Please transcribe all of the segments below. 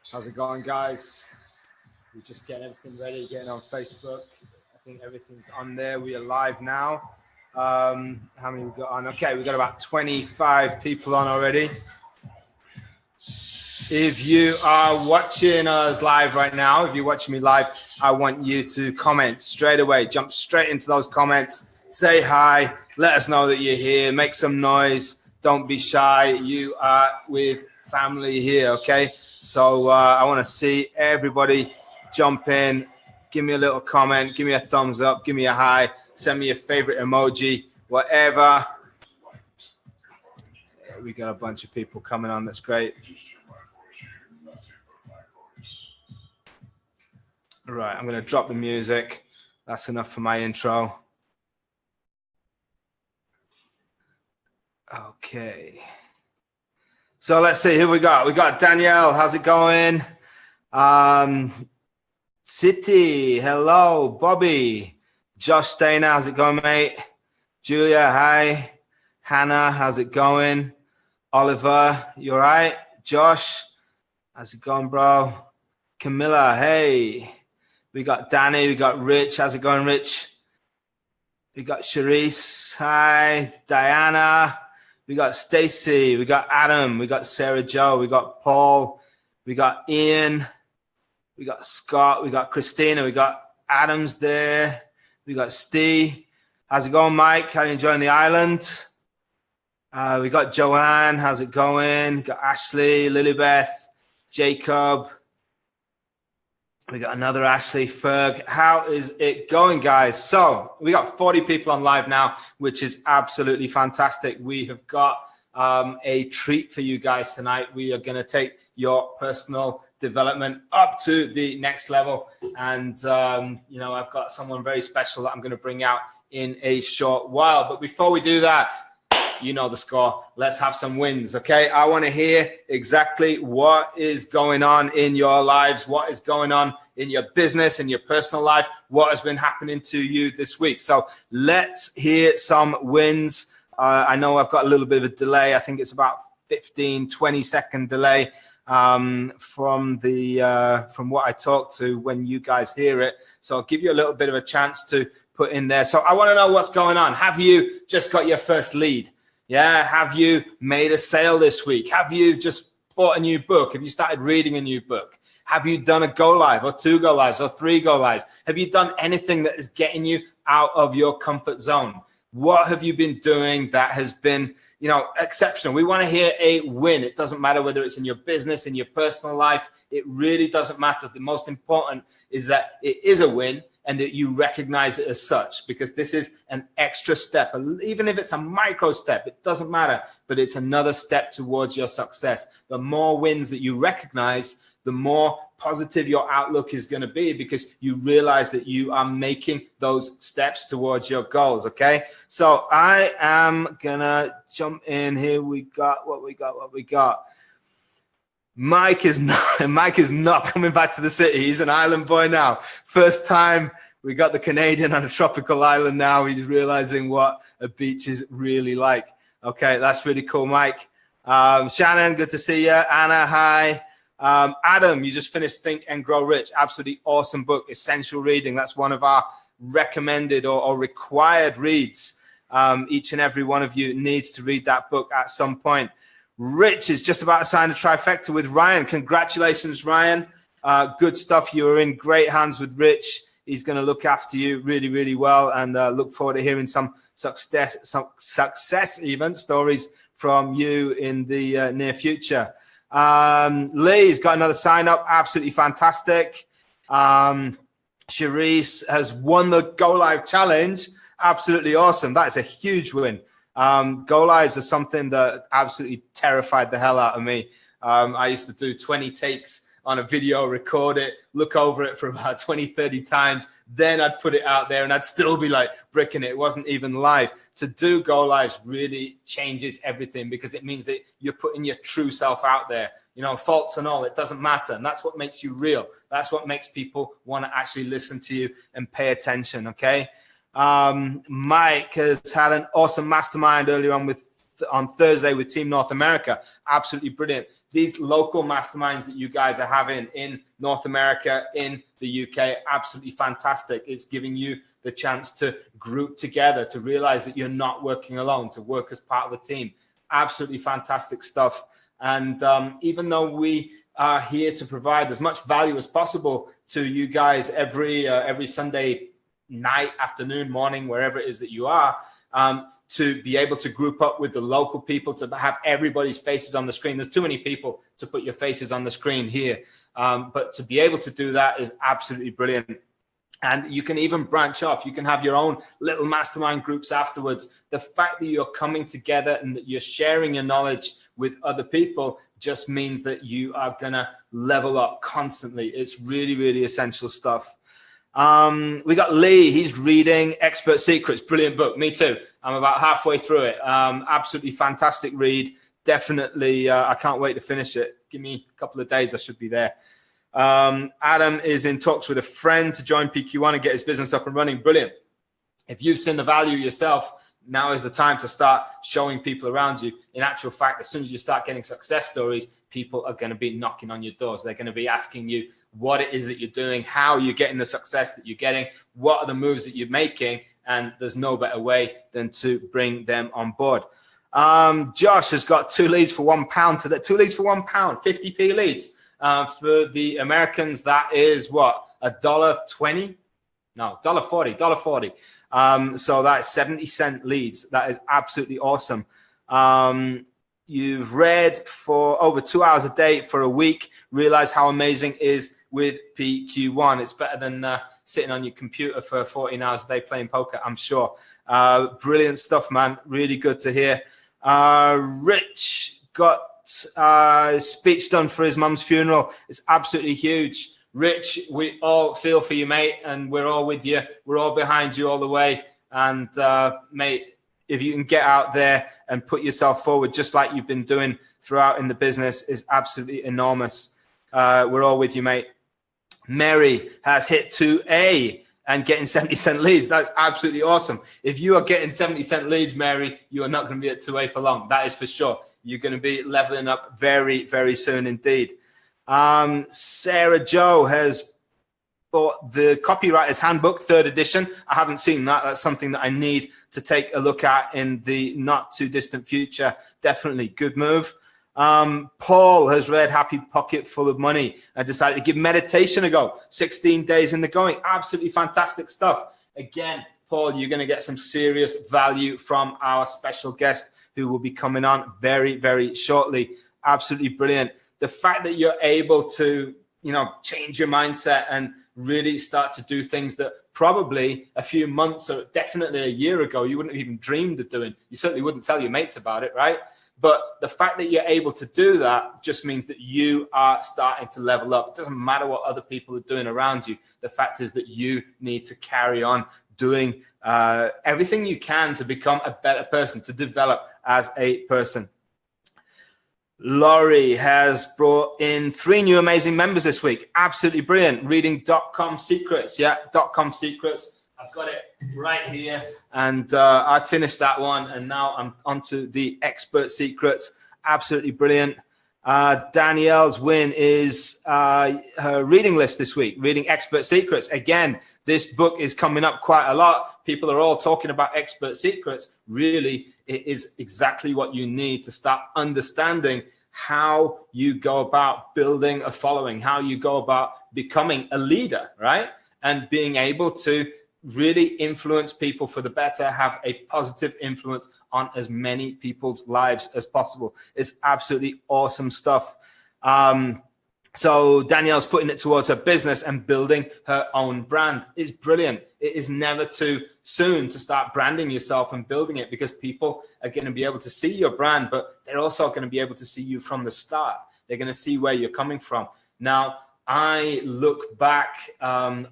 How's it going, guys? We're just getting everything ready, getting on Facebook. I think everything's on there. We are live now. How many we got on? Okay, we got about 25 people on already. If you are watching us live right now, if you're watching me live, I want you to comment straight away. Jump straight into those comments. Say hi. Let us know that you're here. Make some noise. Don't be shy. You are with family here, okay? So I want to see everybody jump in. Give me a little comment. Give me a thumbs up. Give me a hi. Send me your favorite emoji, whatever. Yeah, we got a bunch of people coming on. That's great. All right, I'm going to drop the music. That's enough for my intro. Okay. So let's see who we got. We got Danielle. How's it going? City. Hello. Bobby. Josh Stainer. How's it going, mate? Julia. Hi. Hannah. How's it going? Oliver. You all right? Josh. How's it going, bro? Camilla. Hey. We got Danny. We got Rich. How's it going, Rich? We got Charisse. Hi. Diana. We got Stacy, we got Adam, we got Sarah Joe, we got Paul, we got Ian, we got Scott, we got Christina, we got Adams there, we got Steve. How's it going, Mike? How are you enjoying the island? We got Joanne, how's it going? We got Ashley, Lilybeth, Jacob. We got another Ashley, Ferg. How is it going, guys? So we got 40 people on live now, which is absolutely fantastic. We have got a treat for you guys tonight. We are going to take your personal development up to the next level. And, you know, I've got someone very special that I'm going to bring out in a short while. But before we do that, you know the score. Let's have some wins, okay? I want to hear exactly what is going on in your lives, what is going on in your business, in your personal life, what has been happening to you this week. So let's hear some wins. I know I've got a little bit of a delay. I think it's about 15, 20-second delay from what I talk to when you guys hear it. So I'll give you a little bit of a chance to put in there. So I want to know what's going on. Have you just got your first lead? Yeah. Have you made a sale this week? Have you just bought a new book? Have you started reading a new book? Have you done a go live or 2 go lives or 3 go lives? Have you done anything that is getting you out of your comfort zone? What have you been doing that has been, you know, exceptional? We want to hear a win. It doesn't matter whether it's in your business, in your personal life. It really doesn't matter. The most important is that it is a win and that you recognize it as such, because this is an extra step. Even if it's a micro step, it doesn't matter, but it's another step towards your success. The more wins that you recognize, the more positive your outlook is going to be, because you realize that you are making those steps towards your goals. Okay. So I am going to jump in here. We got what we got. Mike is not coming back to the city. He's an island boy now. First time we got the Canadian on a tropical island now. He's realizing what a beach is really like. Okay, that's really cool, Mike. Shannon, good to see you. Anna, hi. Adam, you just finished Think and Grow Rich. Absolutely awesome book, essential reading. That's one of our recommended or required reads. Each and every one of you needs to read that book at some point. Rich is just about to sign a trifecta with Ryan. Congratulations, Ryan. Good stuff. You are in great hands with Rich. He's going to look after you really, really well, and look forward to hearing some success even stories from you in the near future. Lee's got another sign up. Absolutely fantastic. Charisse has won the Go Live challenge. Absolutely awesome. That is a huge win. Go lives are something that absolutely terrified the hell out of me. I used to do 20 takes on a video, record it, look over it for about 20, 30 times. Then I'd put it out there and I'd still be like bricking it. It wasn't even live. To do go lives really changes everything, because it means that you're putting your true self out there. You know, faults and all, it doesn't matter. And that's what makes you real. That's what makes people want to actually listen to you and pay attention, okay? Mike has had an awesome mastermind earlier on Thursday with Team North America. Absolutely brilliant. these local masterminds that you guys are having in North America, in the UK, absolutely fantastic. It's giving you the chance to group together, to realize that you're not working alone, to work as part of a team. Absolutely fantastic stuff. And even though we are here to provide as much value as possible to you guys every Sunday night, afternoon, morning, wherever it is that you are, to be able to group up with the local people, to have everybody's faces on the screen. There's too many people to put your faces on the screen here. But to be able to do that is absolutely brilliant. And you can even branch off. You can have your own little mastermind groups afterwards. The fact that you're coming together and that you're sharing your knowledge with other people just means that you are going to level up constantly. It's really, really essential stuff. We got Lee. He's reading Expert Secrets. Brilliant book. Me too. I'm about halfway through it. Absolutely fantastic read. Definitely. I can't wait to finish it. Give me a couple of days. I should be there. Adam is in talks with a friend to join PQ1 and get his business up and running. Brilliant. If you've seen the value yourself, now is the time to start showing people around you. In actual fact, as soon as you start getting success stories, people are going to be knocking on your doors. They're going to be asking you what it is that you're doing, how you're getting the success that you're getting, what are the moves that you're making, and there's no better way than to bring them on board. Josh has got 2 leads for £1 today. 2 leads for £1, 50p leads. For the Americans, that is what, $1.20? No, $1.40. So that's 70-cent leads. That is absolutely awesome. You've read for over 2 hours a day for a week. Realize how amazing it is with PQ1. It's better than sitting on your computer for 14 hours a day playing poker, I'm sure. Brilliant stuff, man. Really good to hear. Rich got speech done for his mum's funeral. It's absolutely huge. Rich, we all feel for you, mate, and we're all with you. We're all behind you all the way. And mate, if you can get out there and put yourself forward just like you've been doing throughout in the business, is absolutely enormous. We're all with you, mate. Mary has hit 2A and getting 70-cent leads. That's absolutely awesome. If you are getting 70-cent leads, Mary, you are not going to be at 2A for long. That is for sure. You're going to be leveling up very, very soon indeed. Sarah Joe has bought the Copywriter's Handbook, 3rd edition. I haven't seen that. That's something that I need to take a look at in the not too distant future. Definitely good move. Paul has read Happy Pocket Full of Money and decided to give meditation a go. 16 days in the going. Absolutely fantastic stuff. Again, Paul, you're going to get some serious value from our special guest who will be coming on very, very shortly. Absolutely brilliant. The fact that you're able to, change your mindset and really start to do things that probably a few months or definitely a year ago you wouldn't have even dreamed of doing. You certainly wouldn't tell your mates about it, right? But the fact that you're able to do that just means that you are starting to level up. It doesn't matter what other people are doing around you. The fact is that you need to carry on doing everything you can to become a better person, to develop as a person. Laurie has brought in 3 new amazing members this week. Absolutely brilliant. Reading .com Secrets. Yeah, .com Secrets. I've got it right here. And I finished that one. And now I'm onto the Expert Secrets. Absolutely brilliant. Danielle's win is her reading list this week. Reading Expert Secrets. Again, this book is coming up quite a lot. People are all talking about Expert Secrets. Really, it is exactly what you need to start understanding how you go about building a following, how you go about becoming a leader, right? And being able to really influence people for the better, have a positive influence on as many people's lives as possible. It's absolutely awesome stuff. So Danielle's putting it towards her business and building her own brand. It's brilliant. It is never too soon to start branding yourself and building it, because people are going to be able to see your brand, but they're also going to be able to see you from the start. They're going to see where you're coming from. Now, I look back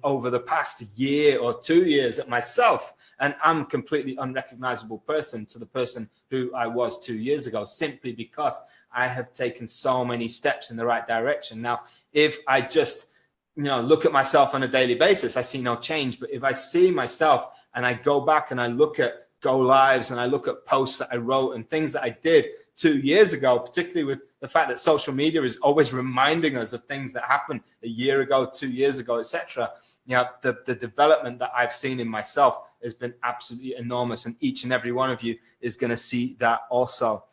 over the past year or 2 years at myself, and I'm a completely unrecognizable person to the person who I was 2 years ago, simply because I have taken so many steps in the right direction. Now, if I just look at myself on a daily basis, I see no change. But if I see myself and I go back and I look at go lives and I look at posts that I wrote and things that I did 2 years ago, particularly with the fact that social media is always reminding us of things that happened a year ago, 2 years ago, etc. The development that I've seen in myself has been absolutely enormous, and each and every one of you is going to see that also.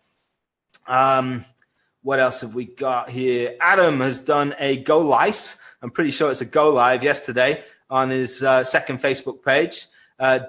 What else have we got here? Adam has done a go live. I'm pretty sure it's a go live yesterday on his second Facebook page.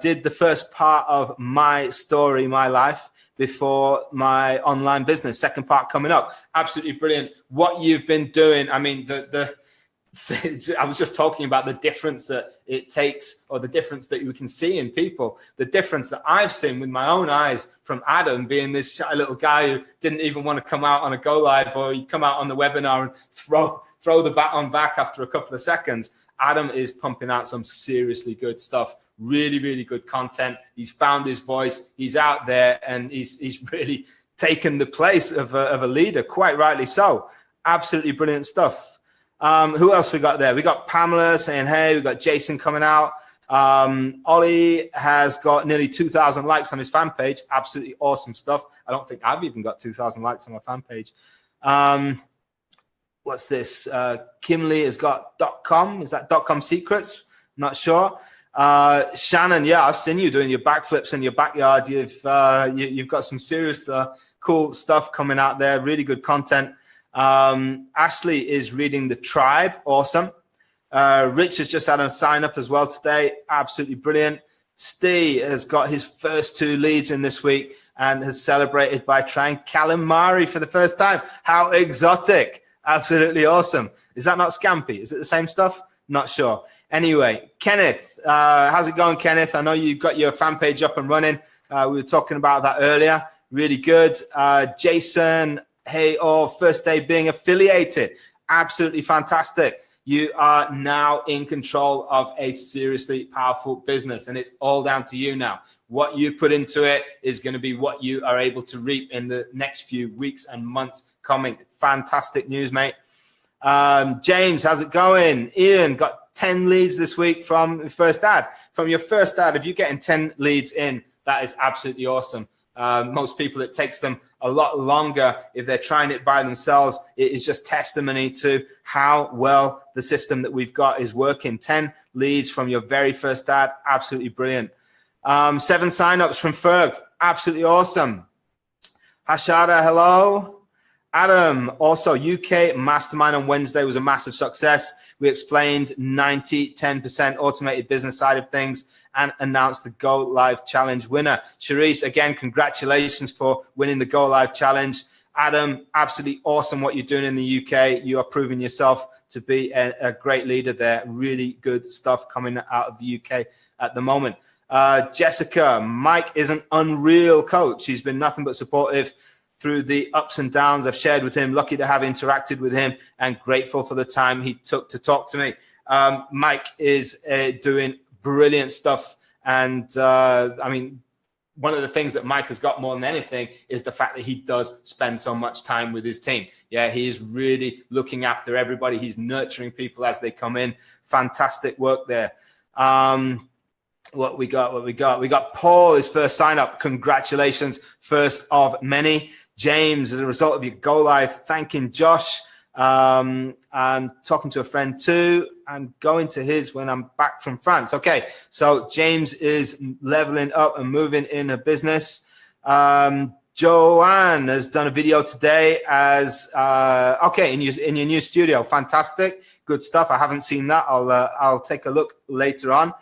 Did the first part of my story, my life, before my online business. Second part coming up. Absolutely brilliant. What you've been doing. I mean, I was just talking about the difference that it takes, or the difference that you can see in people, the difference that I've seen with my own eyes from Adam being this shy little guy who didn't even want to come out on a go live, or you come out on the webinar and throw the baton back after a couple of seconds. Adam is pumping out some seriously good stuff, really, really good content. He's found his voice. He's out there, and he's really taken the place of a leader, quite rightly so. Absolutely brilliant stuff. Who else we got there? We got Pamela saying, hey, we got Jason coming out. Ollie has got nearly 2,000 likes on his fan page. Absolutely awesome stuff. I don't think I've even got 2,000 likes on my fan page. What's this? Kimley has got .com. Is that .com secrets? Not sure. Shannon, yeah, I've seen you doing your backflips in your backyard. You've got some serious cool stuff coming out there. Really good content. Ashley is reading The Tribe. Awesome. Rich has just had a sign up as well today. Absolutely brilliant. Steve has got his first 2 leads in this week and has celebrated by trying calamari for the first time. How exotic. Absolutely awesome. Is that not scampi? Is it the same stuff? Not sure. Anyway, Kenneth, how's it going, Kenneth? I know you've got your fan page up and running. We were talking about that earlier. Really good. Jason, hey, first day being affiliated. Absolutely fantastic. You are now in control of a seriously powerful business, and it's all down to you now. What you put into it is going to be what you are able to reap in the next few weeks and months coming. Fantastic news, mate. James, how's it going? Ian, got 10 leads this week from your first ad. From your first ad, if you're getting 10 leads in, that is absolutely awesome. Most people, it takes them a lot longer if they're trying it by themselves. It is just testimony to how well the system that we've got is working. 10 leads from your very first ad. Absolutely brilliant. 7 signups from Ferg. Absolutely awesome. Hashada, hello. Adam, also UK Mastermind on Wednesday was a massive success. We explained 10% automated business side of things and announced the Go Live Challenge winner. Charisse, again, congratulations for winning the Go Live Challenge. Adam, absolutely awesome what you're doing in the UK. You are proving yourself to be a great leader there. Really good stuff coming out of the UK at the moment. Jessica, Mike is an unreal coach. He's been nothing but supportive through the ups and downs I've shared with him. Lucky to have interacted with him and grateful for the time he took to talk to me. Mike is doing brilliant stuff. And I mean, one of the things that Mike has got more than anything is the fact that he does spend so much time with his team. Yeah, he is really looking after everybody. He's nurturing people as they come in. Fantastic work there. What we got? We got Paul, his first sign up. Congratulations, first of many. James, as a result of your Go Live, thanking Josh. I'm talking to a friend too. I'm going to his when I'm back from France. Okay, so James is leveling up and moving in her business. Joanne has done a video today as in your new studio. Fantastic, good stuff. I haven't seen that. I'll take a look later on.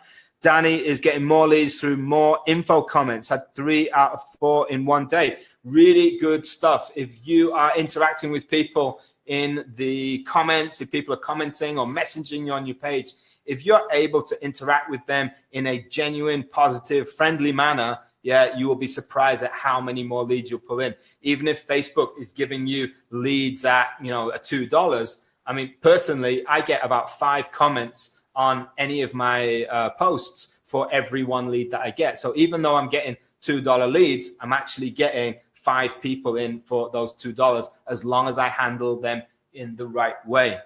Danny is getting more leads through more info comments. Had 3 out of 4 in one day. Really good stuff. If you are interacting with people in the comments, if people are commenting or messaging you on your page, if you're able to interact with them in a genuine, positive, friendly manner, yeah, you will be surprised at how many more leads you'll pull in. Even if Facebook is giving you leads at, at $2. I mean, personally, I get about 5 comments on any of my posts for every 1 lead that I get. So even though I'm getting $2 leads, I'm actually getting 5 people in for those $2 as long as I handle them in the right way.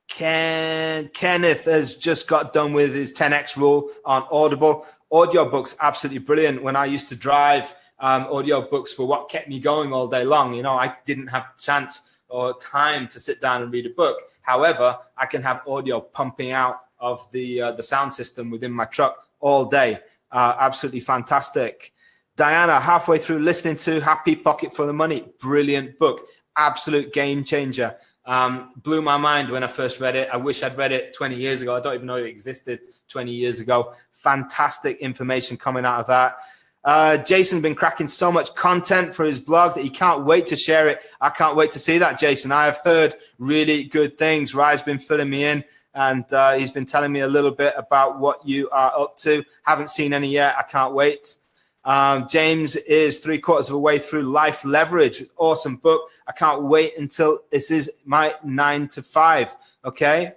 Kenneth has just got done with his 10x rule on Audible. Audiobooks, absolutely brilliant. When I used to drive, Audio books were what kept me going all day long. You know, I didn't have chance or time to sit down and read a book. However, I can have audio pumping out of the sound system within my truck all day. Absolutely fantastic. Diana, halfway through listening to Happy Pocket Full of Money. Brilliant book. Absolute game changer. Blew my mind when I first read it. I wish I'd read it 20 years ago. I don't even know it existed 20 years ago. Fantastic information coming out of that. Jason's been cracking so much content for his blog that he can't wait to share it. I can't wait to see that, Jason. I have heard really good things. Rye's been filling me in, and he's been telling me a little bit about what you are up to. Haven't seen any yet. I can't wait. James is 3/4 of the way through Life Leverage. Awesome book. I can't wait until this is my 9 to 5. Okay.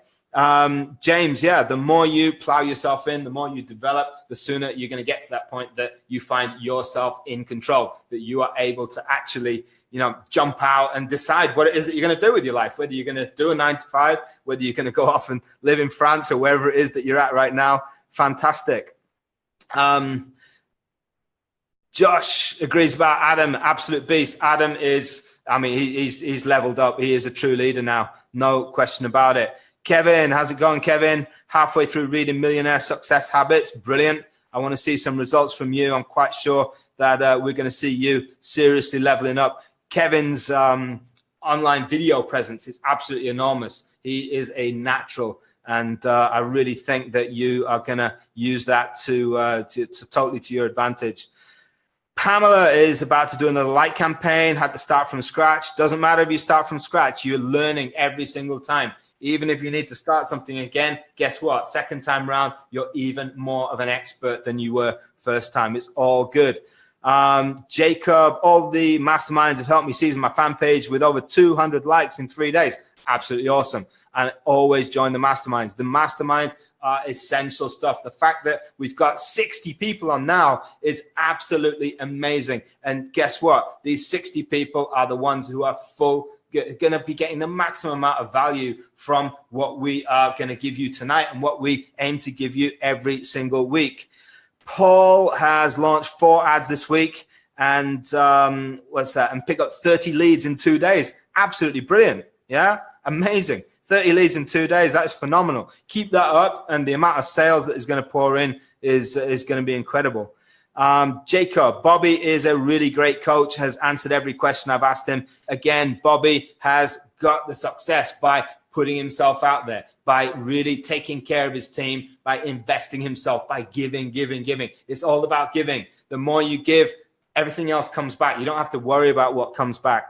James, yeah, the more you plow yourself in, the more you develop, the sooner you're going to get to that point that you find yourself in control, that you are able to actually, you know, jump out and decide what it is that you're going to do with your life, whether you're going to do a 9 to 5, whether you're going to go off and live in France or wherever it is that you're at right now. Fantastic. Josh agrees about Adam, absolute beast. Adam is, I mean, he's leveled up. He is a true leader now. No question about it. Kevin, how's it going, Kevin? Halfway through reading Millionaire Success Habits. Brilliant. I want to see some results from you. I'm quite sure that we're going to see you seriously leveling up. Kevin's online video presence is absolutely enormous. He is a natural. And I really think that you are going to use that to totally to your advantage. Pamela is about to do another light campaign, had to start from scratch. Doesn't matter if you start from scratch, you're learning every single time. Even if you need to start something again, guess what? Second time round, you're even more of an expert than you were first time. It's all good. Jacob, all the masterminds have helped me season my fan page with over 200 likes in 3 days. Absolutely awesome. And always join the masterminds. The masterminds are essential stuff. The fact that we've got 60 people on now is absolutely amazing. And guess what? These 60 people are the ones who are going to be getting the maximum amount of value from what we are going to give you tonight and what we aim to give you every single week. Paul has launched 4 ads this week and and pick up 30 leads in 2 days. Absolutely brilliant. Yeah, amazing. 30 leads in 2 days. That is phenomenal. Keep that up, and the amount of sales that is going to pour in is going to be incredible. Jacob, Bobby is a really great coach, has answered every question I've asked him. Again, Bobby has got the success by putting himself out there, by really taking care of his team, by investing himself, by giving. It's all about giving. The more you give, everything else comes back. You don't have to worry about what comes back.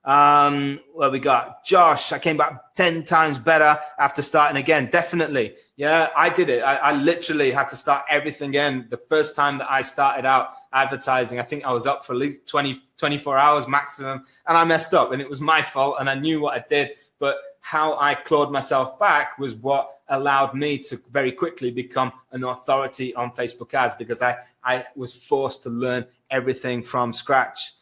Well, we got Josh. I came back 10 times better after starting again. Definitely. Yeah, I did it. I literally had to start everything again. The first time that I started out advertising, I think I was up for at least 24 hours maximum, and I messed up, and it was my fault, and I knew what I did, but how I clawed myself back was what allowed me to very quickly become an authority on Facebook ads, because I was forced to learn everything from scratch.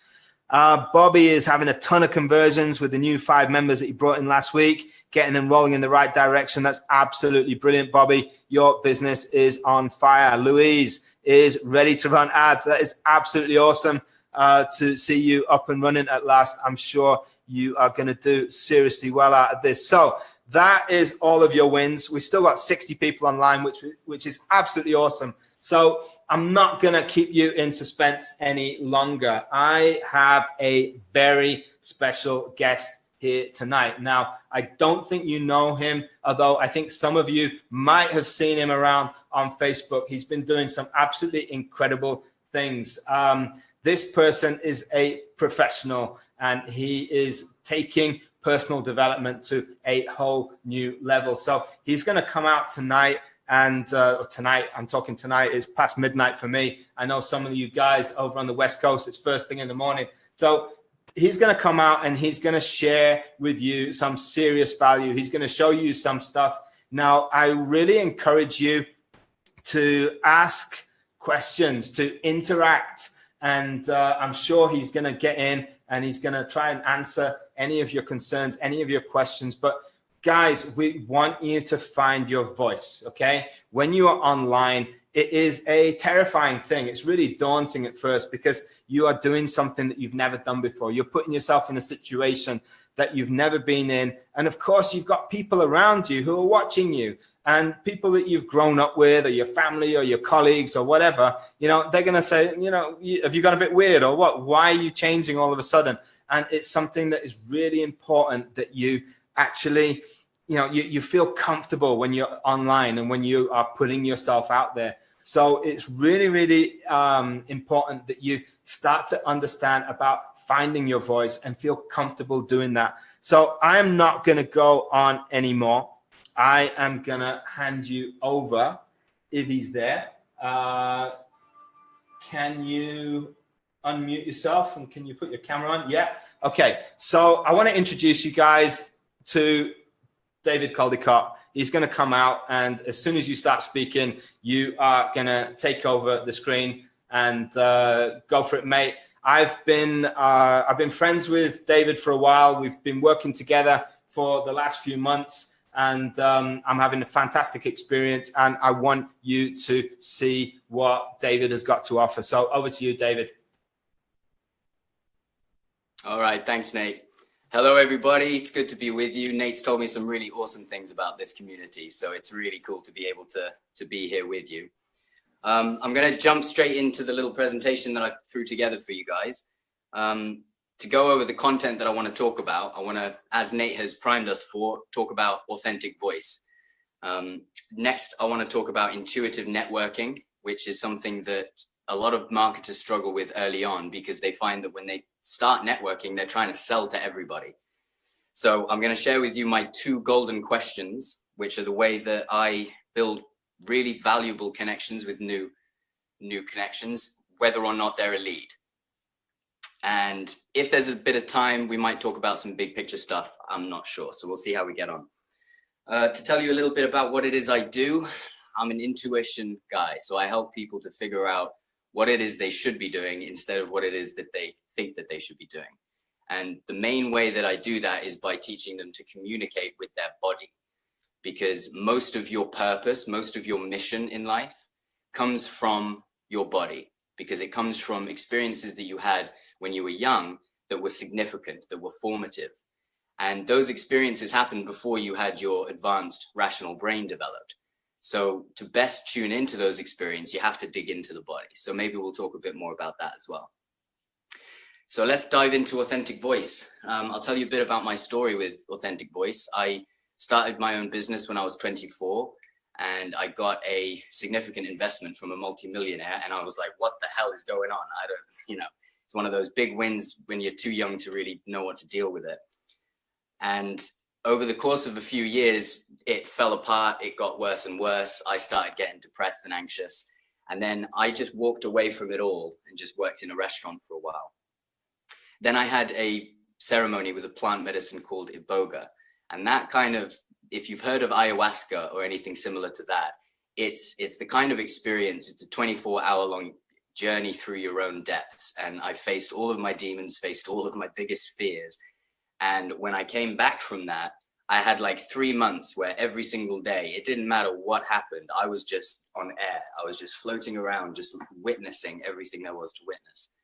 Bobby is having a ton of conversions with the new 5 members that he brought in last week, getting them rolling in the right direction. That's absolutely brilliant, Bobby. Your business is on fire. Louise is ready to run ads. That is absolutely awesome to see you up and running at last. I'm sure you are going to do seriously well out of this. So that is all of your wins. We've still got 60 people online, which is absolutely awesome. So I'm not going to keep you in suspense any longer. I have a very special guest here tonight. Now, I don't think you know him, although I think some of you might have seen him around on Facebook. He's been doing some absolutely incredible things. This person is a professional, and he is taking personal development to a whole new level. So he's going to come out tonight. And tonight, I'm talking tonight, it's past midnight for me. I know some of you guys over on the West Coast, it's first thing in the morning. So he's going to come out and he's going to share with you some serious value. He's going to show you some stuff. Now, I really encourage you to ask questions, to interact. And I'm sure he's going to get in and he's going to try and answer any of your concerns, any of your questions. But guys, we want you to find your voice, okay? When you are online, it is a terrifying thing. It's really daunting at first because you are doing something that you've never done before. You're putting yourself in a situation that you've never been in. And of course, you've got people around you who are watching you, and people that you've grown up with, or your family or your colleagues or whatever. You know, they're going to say, you know, have you got a bit weird or what? Why are you changing all of a sudden? And it's something that is really important that you actually, you know, you feel comfortable when you're online and when you are putting yourself out there. So it's really, really important that you start to understand about finding your voice and feel comfortable doing that. So I am not going to go on anymore. I am going to hand you over, if he's there. Can you unmute yourself and can you put your camera on? Yeah. Okay. So I want to introduce you guys to David Caldicott. He's going to come out, and as soon as you start speaking, you are going to take over the screen and go for it, mate. I've been friends with David for a while. We've been working together for the last few months. And I'm having a fantastic experience, and I want you to see what David has got to offer. So over to you, David. All right. Thanks, Nate. Hello, everybody. It's good to be with you. Nate's told me some really awesome things about this community, so it's really cool to be able to be here with you. I'm going to jump straight into the little presentation that I threw together for you guys. To go over the content that I want to talk about, I want to, as Nate has primed us for, talk about authentic voice. Next, I want to talk about intuitive networking, which is something that a lot of marketers struggle with early on because they find that when they start networking, they're trying to sell to everybody. So I'm going to share with you my 2 golden questions, which are the way that I build really valuable connections with new connections, whether or not they're a lead. And if there's a bit of time, we might talk about some big picture stuff. I'm not sure. So we'll see how we get on. To tell you a little bit about what it is I do, I'm an intuition guy. So I help people to figure out what it is they should be doing instead of what it is that they think that they should be doing. And the main way that I do that is by teaching them to communicate with their body. Because most of your purpose, most of your mission in life comes from your body. Because it comes from experiences that you had when you were young that were significant, that were formative. And those experiences happened before you had your advanced rational brain developed. So to best tune into those experiences, you have to dig into the body. So maybe we'll talk a bit more about that as well. So let's dive into authentic voice. I'll tell you a bit about my story with authentic voice. I started my own business when I was 24, and I got a significant investment from a multimillionaire. And I was like, what the hell is going on? I don't, you know, it's one of those big wins when you're too young to really know what to deal with it. And over the course of a few years, it fell apart. It got worse and worse. I started getting depressed and anxious. And then I just walked away from it all and just worked in a restaurant for a while. Then I had a ceremony with a plant medicine called Iboga. And that kind of, if you've heard of ayahuasca or anything similar to that, it's the kind of experience, it's a 24-hour-long journey through your own depths. And I faced all of my demons, faced all of my biggest fears. And when I came back from that, I had like 3 months where every single day, it didn't matter what happened. I was just on air. I was just floating around, just witnessing everything there was to witness.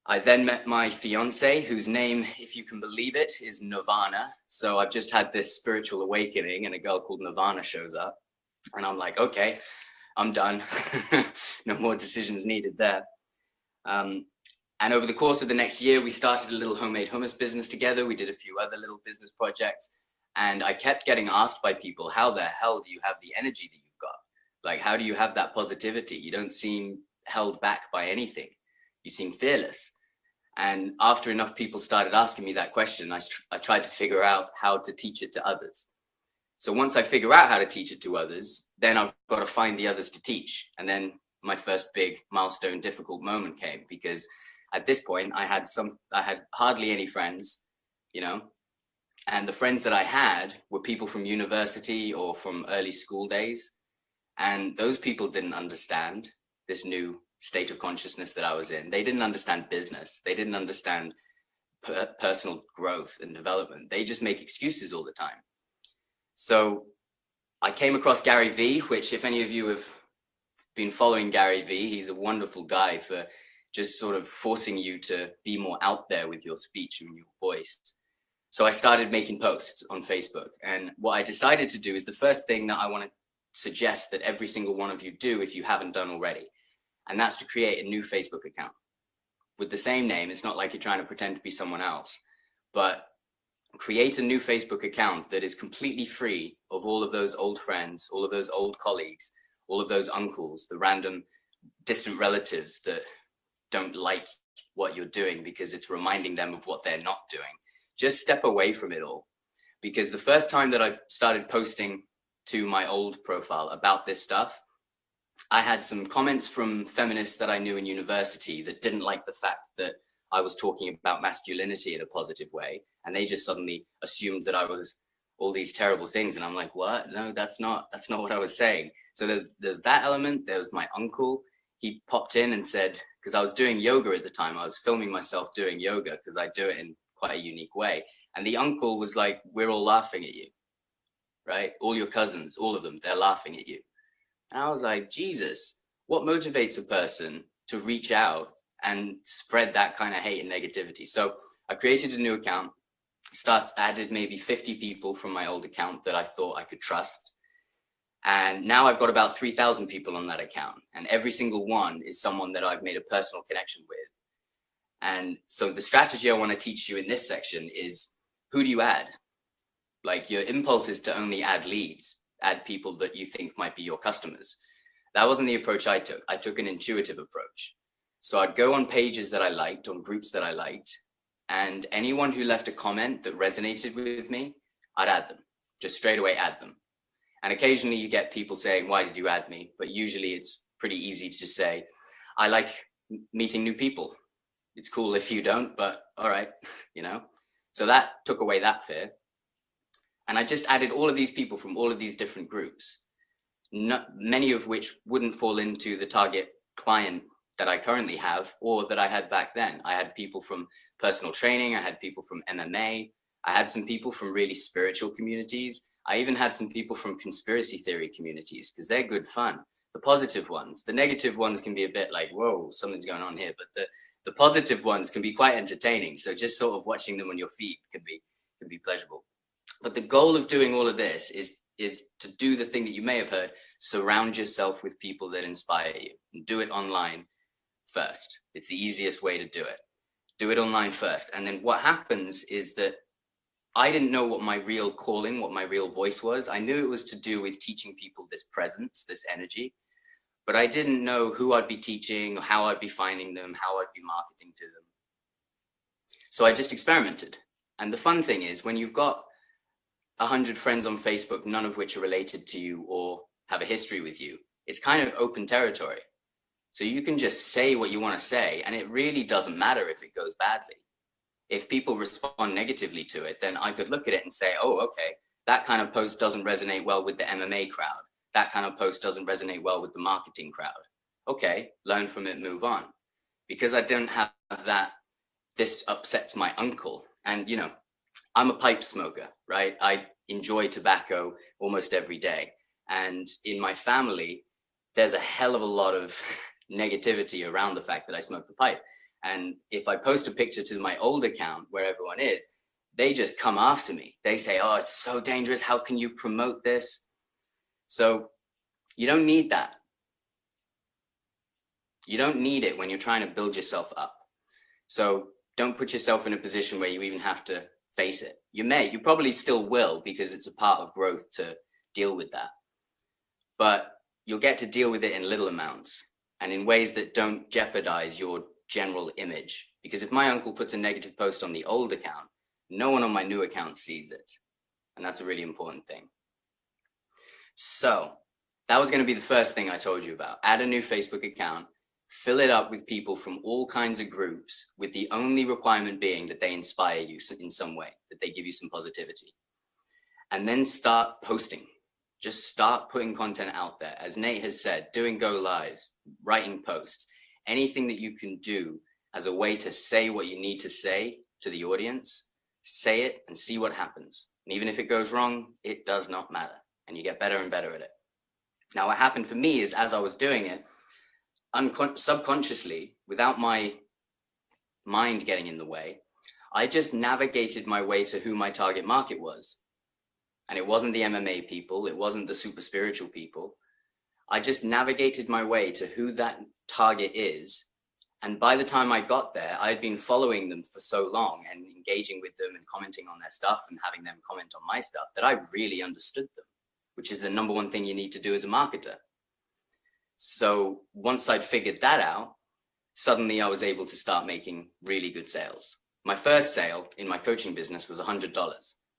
I then met my fiance, whose name, if you can believe it, is Nirvana. So I've just had this spiritual awakening, and a girl called Nirvana shows up. And I'm like, okay, I'm done. No more decisions needed there. And over the course of the next year, we started a little homemade hummus business together. We did a few other little business projects. And I kept getting asked by people, how the hell do you have the energy that you've got? Like, how do you have that positivity? You don't seem held back by anything. You seem fearless. And after enough people started asking me that question, I tried to figure out how to teach it to others. So once I figure out how to teach it to others, then I've got to find the others to teach. And then my first big milestone, difficult moment came, because at this point I had hardly any friends, you know, and the friends that I had were people from university or from early school days. And those people didn't understand this new state of consciousness that I was in. They didn't understand business. They didn't understand personal growth and development. They just make excuses all the time. So I came across Gary Vee, which if any of you have been following Gary Vee. He's a wonderful guy for just sort of forcing you to be more out there with your speech and your voice. So I started making posts on Facebook. And what I decided to do is the first thing that I want to suggest that every single one of you do if you haven't done already. And that's to create a new Facebook account with the same name. It's not like you're trying to pretend to be someone else, but create a new Facebook account that is completely free of all of those old friends, all of those old colleagues, all of those uncles, the random distant relatives that don't like what you're doing because it's reminding them of what they're not doing. Just step away from it all. Because the first time that I started posting to my old profile about this stuff, I had some comments from feminists that I knew in university that didn't like the fact that I was talking about masculinity in a positive way. And they just suddenly assumed that I was all these terrible things. And I'm like, what? No, that's not what I was saying. So there's that element. There was my uncle. He popped in and said, because I was doing yoga at the time, I was filming myself doing yoga because I do it in quite a unique way. And the uncle was like, we're all laughing at you, right? All your cousins, all of them, they're laughing at you. And I was like, Jesus, what motivates a person to reach out and spread that kind of hate and negativity? So I created a new account, added maybe 50 people from my old account that I thought I could trust. And now I've got about 3,000 people on that account. And every single one is someone that I've made a personal connection with. And so the strategy I want to teach you in this section is, who do you add? Like, your impulse is to only add leads, add people that you think might be your customers. That wasn't the approach I took. I took an intuitive approach. So I'd go on pages that I liked, on groups that I liked, and anyone who left a comment that resonated with me, I'd add them, just straight away add them. And occasionally you get people saying, why did you add me? But usually it's pretty easy to say, I like meeting new people. It's cool if you don't, but all right, you know? So that took away that fear. And I just added all of these people from all of these different groups, many of which wouldn't fall into the target client that I currently have or that I had back then. I had people from personal training. I had people from MMA. I had some people from really spiritual communities. I even had some people from conspiracy theory communities because they're good fun. The positive ones. The negative ones can be a bit like, whoa, something's going on here. But the positive ones can be quite entertaining. So just sort of watching them on your feed can be pleasurable. But the goal of doing all of this is to do the thing that you may have heard, surround yourself with people that inspire you, and do it online first. It's the easiest way to do it. Do it online first. And then what happens is that I didn't know what my real calling, what my real voice was. I knew it was to do with teaching people this presence, this energy, but I didn't know who I'd be teaching, or how I'd be finding them, how I'd be marketing to them. So I just experimented. And the fun thing is, when you've got 100 friends on Facebook, none of which are related to you or have a history with you, it's kind of open territory. So you can just say what you want to say, and it really doesn't matter if it goes badly. If people respond negatively to it, then I could look at it and say, oh, okay, that kind of post doesn't resonate well with the MMA crowd. That kind of post doesn't resonate well with the marketing crowd. Okay, learn from it, move on. Because I don't have that, this upsets my uncle. And, you know, I'm a pipe smoker, right? I enjoy tobacco almost every day. And in my family, there's a hell of a lot of negativity around the fact that I smoke the pipe. And if I post a picture to my old account where everyone is, they just come after me. They say, oh, it's so dangerous. How can you promote this? So you don't need that. You don't need it when you're trying to build yourself up. So don't put yourself in a position where you even have to face it. You probably still will, because it's a part of growth to deal with that. But you'll get to deal with it in little amounts and in ways that don't jeopardize your general image. Because if my uncle puts a negative post on the old account, no one on my new account sees it. And that's a really important thing. So that was going to be the first thing I told you about. Add a new Facebook account, fill it up with people from all kinds of groups, with the only requirement being that they inspire you in some way, that they give you some positivity. And then start posting. Just start putting content out there. As Nate has said, doing go lives, writing posts, anything that you can do as a way to say what you need to say to the audience, say it and see what happens. And even if it goes wrong, it does not matter. And you get better and better at it. Now, what happened for me is as I was doing it, subconsciously, without my mind getting in the way, I just navigated my way to who my target market was. And it wasn't the MMA people, it wasn't the super spiritual people. I just navigated my way to who that target is. And by the time I got there, I'd been following them for so long and engaging with them and commenting on their stuff and having them comment on my stuff that I really understood them, which is the number one thing you need to do as a marketer. So once I'd figured that out, suddenly I was able to start making really good sales. My first sale in my coaching business was $100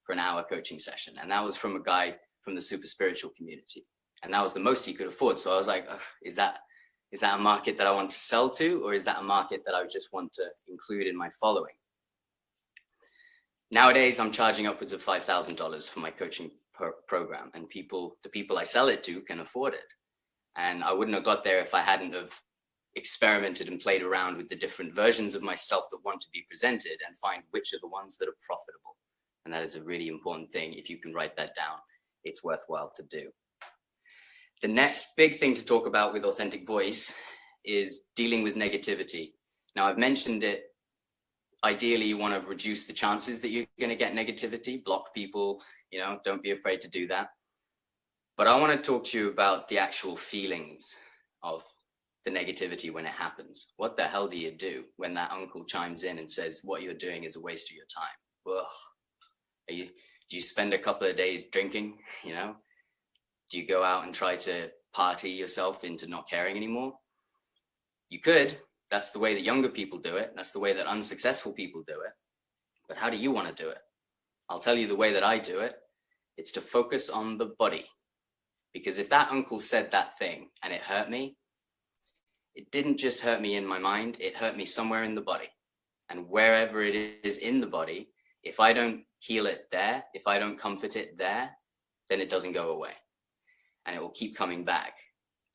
for an hour coaching session. And that was from a guy from the super spiritual community. And that was the most he could afford. So I was like, is that a market that I want to sell to? Or is that a market that I just want to include in my following? Nowadays, I'm charging upwards of $5,000 for my coaching program. And the people I sell it to can afford it. And I wouldn't have got there if I hadn't have experimented and played around with the different versions of myself that want to be presented and find which are the ones that are profitable. And that is a really important thing. If you can write that down, it's worthwhile to do. The next big thing to talk about with authentic voice is dealing with negativity. Now, I've mentioned it. Ideally, you want to reduce the chances that you're going to get negativity, block people, don't be afraid to do that. But I want to talk to you about the actual feelings of the negativity when it happens. What the hell do you do when that uncle chimes in and says, what you're doing is a waste of your time? Ugh. Do you spend a couple of days drinking? Do you go out and try to party yourself into not caring anymore? You could. That's the way that younger people do it. That's the way that unsuccessful people do it. But how do you want to do it? I'll tell you the way that I do it. It's to focus on the body. Because if that uncle said that thing and it hurt me, it didn't just hurt me in my mind, it hurt me somewhere in the body. And wherever it is in the body, if I don't heal it there, if I don't comfort it there, then it doesn't go away. And it will keep coming back.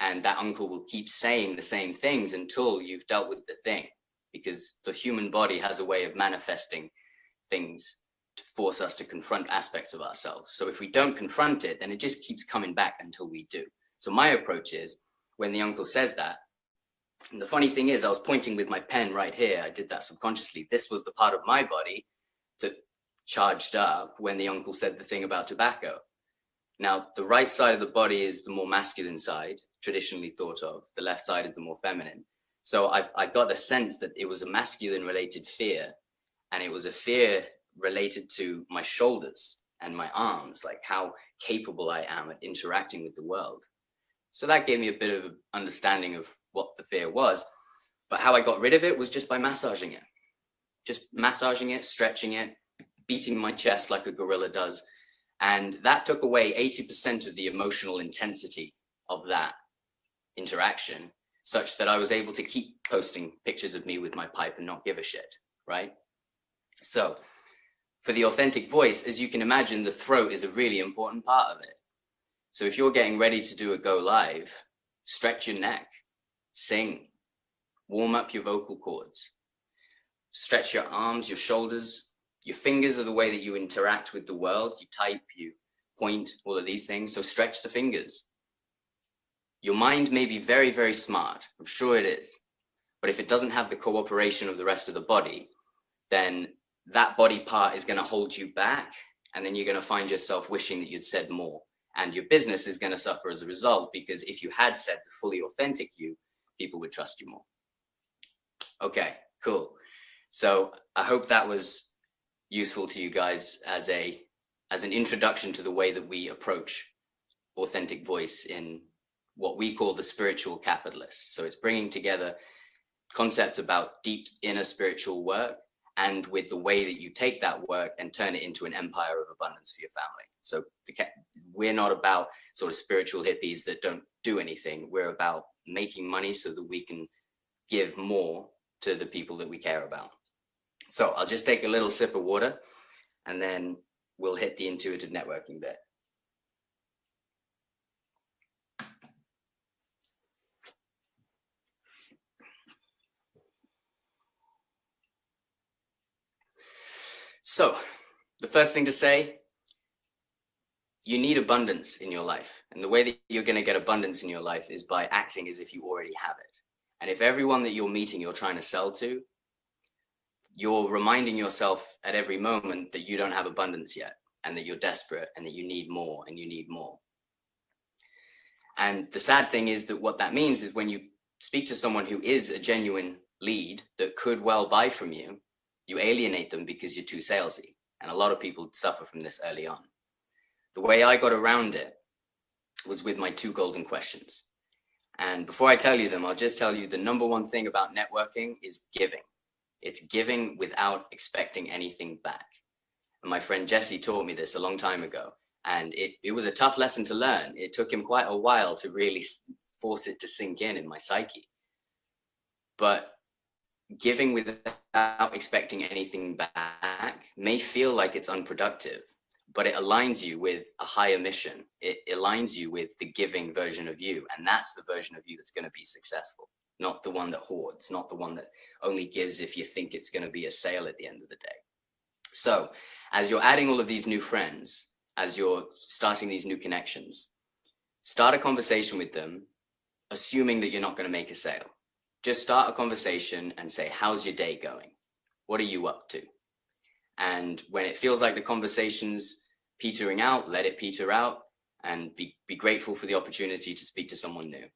And that uncle will keep saying the same things until you've dealt with the thing. Because the human body has a way of manifesting things to force us to confront aspects of ourselves. So if we don't confront it, then it just keeps coming back until we do. So my approach is, when the uncle says that, and the funny thing is, I was pointing with my pen right here. I did that subconsciously. This was the part of my body that charged up when the uncle said the thing about tobacco. Now, the right side of the body is the more masculine side, traditionally thought of. The left side is the more feminine. So I got a sense that it was a masculine related fear, and it was a fear related to my shoulders and my arms, like how capable I am at interacting with the world. So that gave me a bit of an understanding of what the fear was. But how I got rid of it was just by massaging it. Just massaging it, stretching it, beating my chest like a gorilla does. And that took away 80% of the emotional intensity of that interaction, such that I was able to keep posting pictures of me with my pipe and not give a shit, right? So for the authentic voice, as you can imagine, the throat is a really important part of it. So if you're getting ready to do a go live, stretch your neck, sing, warm up your vocal cords, stretch your arms, your shoulders. Your fingers are the way that you interact with the world. You type, you point, all of these things. So stretch the fingers. Your mind may be very, very smart. I'm sure it is. But if it doesn't have the cooperation of the rest of the body, then that body part is going to hold you back. And then you're going to find yourself wishing that you'd said more. And your business is going to suffer as a result, because if you had said the fully authentic you, people would trust you more. Okay, cool. So I hope that was useful to you guys as an introduction to the way that we approach authentic voice in what we call the spiritual capitalist. So it's bringing together concepts about deep inner spiritual work, and with the way that you take that work and turn it into an empire of abundance for your family. So we're not about sort of spiritual hippies that don't do anything. We're about making money so that we can give more to the people that we care about. So I'll just take a little sip of water, and then we'll hit the intuitive networking bit. So the first thing to say, you need abundance in your life. And the way that you're going to get abundance in your life is by acting as if you already have it. And if everyone that you're meeting, you're trying to sell to, you're reminding yourself at every moment that you don't have abundance yet, and that you're desperate, and that you need more, and you need more. And the sad thing is that what that means is when you speak to someone who is a genuine lead that could well buy from you, you alienate them because you're too salesy. And a lot of people suffer from this early on. The way I got around it was with my 2 golden questions. And before I tell you them, I'll just tell you the number one thing about networking is giving. It's giving without expecting anything back. And my friend Jesse taught me this a long time ago. And it was a tough lesson to learn. It took him quite a while to really force it to sink in my psyche. But giving without expecting anything back may feel like it's unproductive, but it aligns you with a higher mission. It aligns you with the giving version of you. And that's the version of you that's going to be successful, not the one that hoards, not the one that only gives if you think it's going to be a sale at the end of the day. So as you're adding all of these new friends, as you're starting these new connections, start a conversation with them, assuming that you're not going to make a sale. Just start a conversation and say, how's your day going? What are you up to? And when it feels like the conversation's petering out, let it peter out, and be grateful for the opportunity to speak to someone new.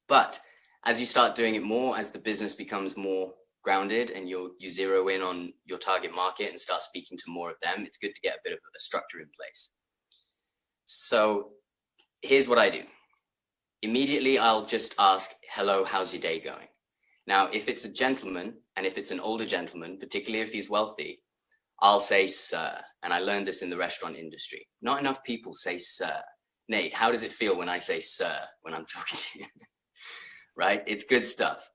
But as you start doing it more, as the business becomes more grounded and you zero in on your target market and start speaking to more of them, it's good to get a bit of a structure in place. So here's what I do. Immediately, I'll just ask, hello, how's your day going? Now, if it's a gentleman, and if it's an older gentleman, particularly if he's wealthy, I'll say, sir. And I learned this in the restaurant industry. Not enough people say, sir. Nate, how does it feel when I say, sir, when I'm talking to you? Right? It's good stuff.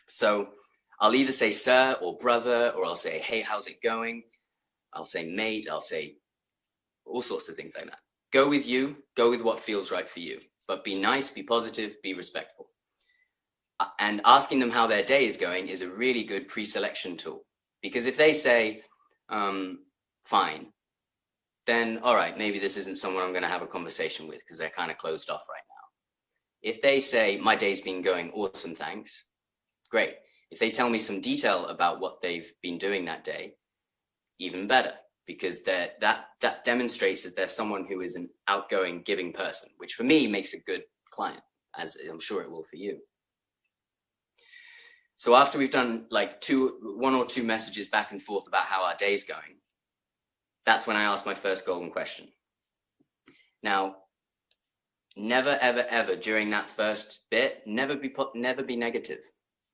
So I'll either say, sir, or brother, or I'll say, hey, how's it going? I'll say, mate. I'll say all sorts of things like that. Go with you. Go with what feels right for you. But be nice, be positive, be respectful. And asking them how their day is going is a really good pre-selection tool. Because if they say, fine, then all right, maybe this isn't someone I'm going to have a conversation with because they're kind of closed off right now. If they say, my day's been going awesome, thanks, great. If they tell me some detail about what they've been doing that day, even better, because that demonstrates that they're someone who is an outgoing, giving person, which for me makes a good client, as I'm sure it will for you. So after we've done like 1 or 2 messages back and forth about how our day's going, that's when I ask my first golden question. Now, never, ever, ever during that first bit, never be negative.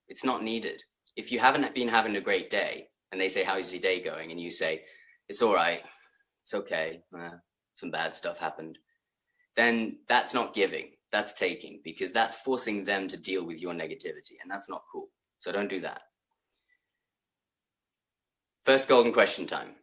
It's not needed. If you haven't been having a great day and they say, how's your day going? And you say, it's all right, it's okay, some bad stuff happened, then that's not giving, that's taking, because that's forcing them to deal with your negativity, and that's not cool. So don't do that. First golden question time.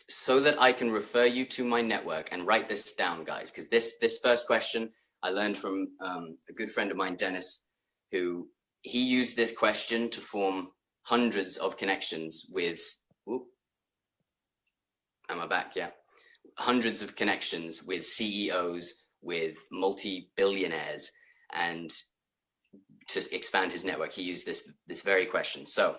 So that I can refer you to my network, and write this down, guys, because this first question I learned from a good friend of mine, Dennis, who he used this question to form hundreds of connections with, am I back? Yeah. Hundreds of connections with CEOs, with multi-billionaires, and to expand his network, he used this very question. So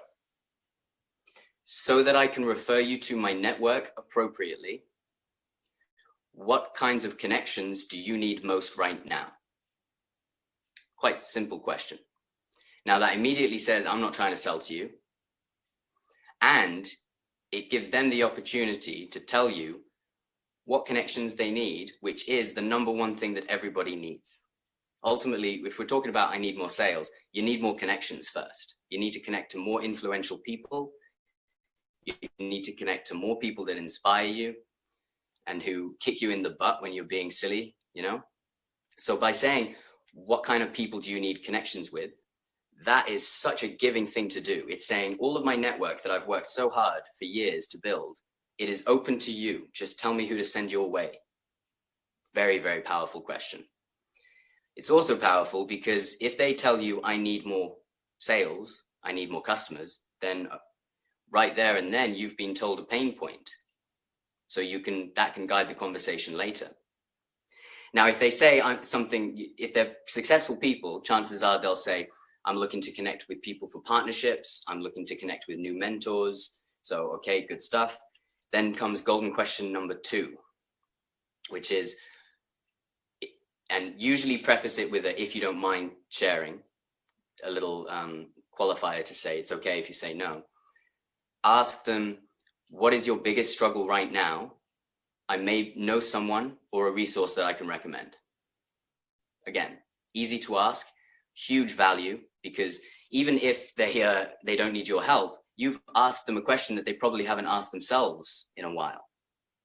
that I can refer you to my network appropriately, what kinds of connections do you need most right now? Quite a simple question. Now that immediately says, I'm not trying to sell to you. And it gives them the opportunity to tell you what connections they need, which is the number one thing that everybody needs. Ultimately, if we're talking about I need more sales, you need more connections first. You need to connect to more influential people. You need to connect to more people that inspire you and who kick you in the butt when you're being silly, you know? So by saying, what kind of people do you need connections with? That is such a giving thing to do. It's saying all of my network that I've worked so hard for years to build, it is open to you. Just tell me who to send your way. Very, very powerful question. It's also powerful because if they tell you I need more sales, I need more customers, then right there and then you've been told a pain point. So that can guide the conversation later. Now, if they say if they're successful people, chances are they'll say, I'm looking to connect with people for partnerships. I'm looking to connect with new mentors. So, okay, good stuff. Then comes golden question number 2, which is, and usually preface it with if you don't mind sharing, a little qualifier to say it's okay if you say no. Ask them, what is your biggest struggle right now? I may know someone or a resource that I can recommend. Again, easy to ask, huge value, because even if they don't need your help, you've asked them a question that they probably haven't asked themselves in a while.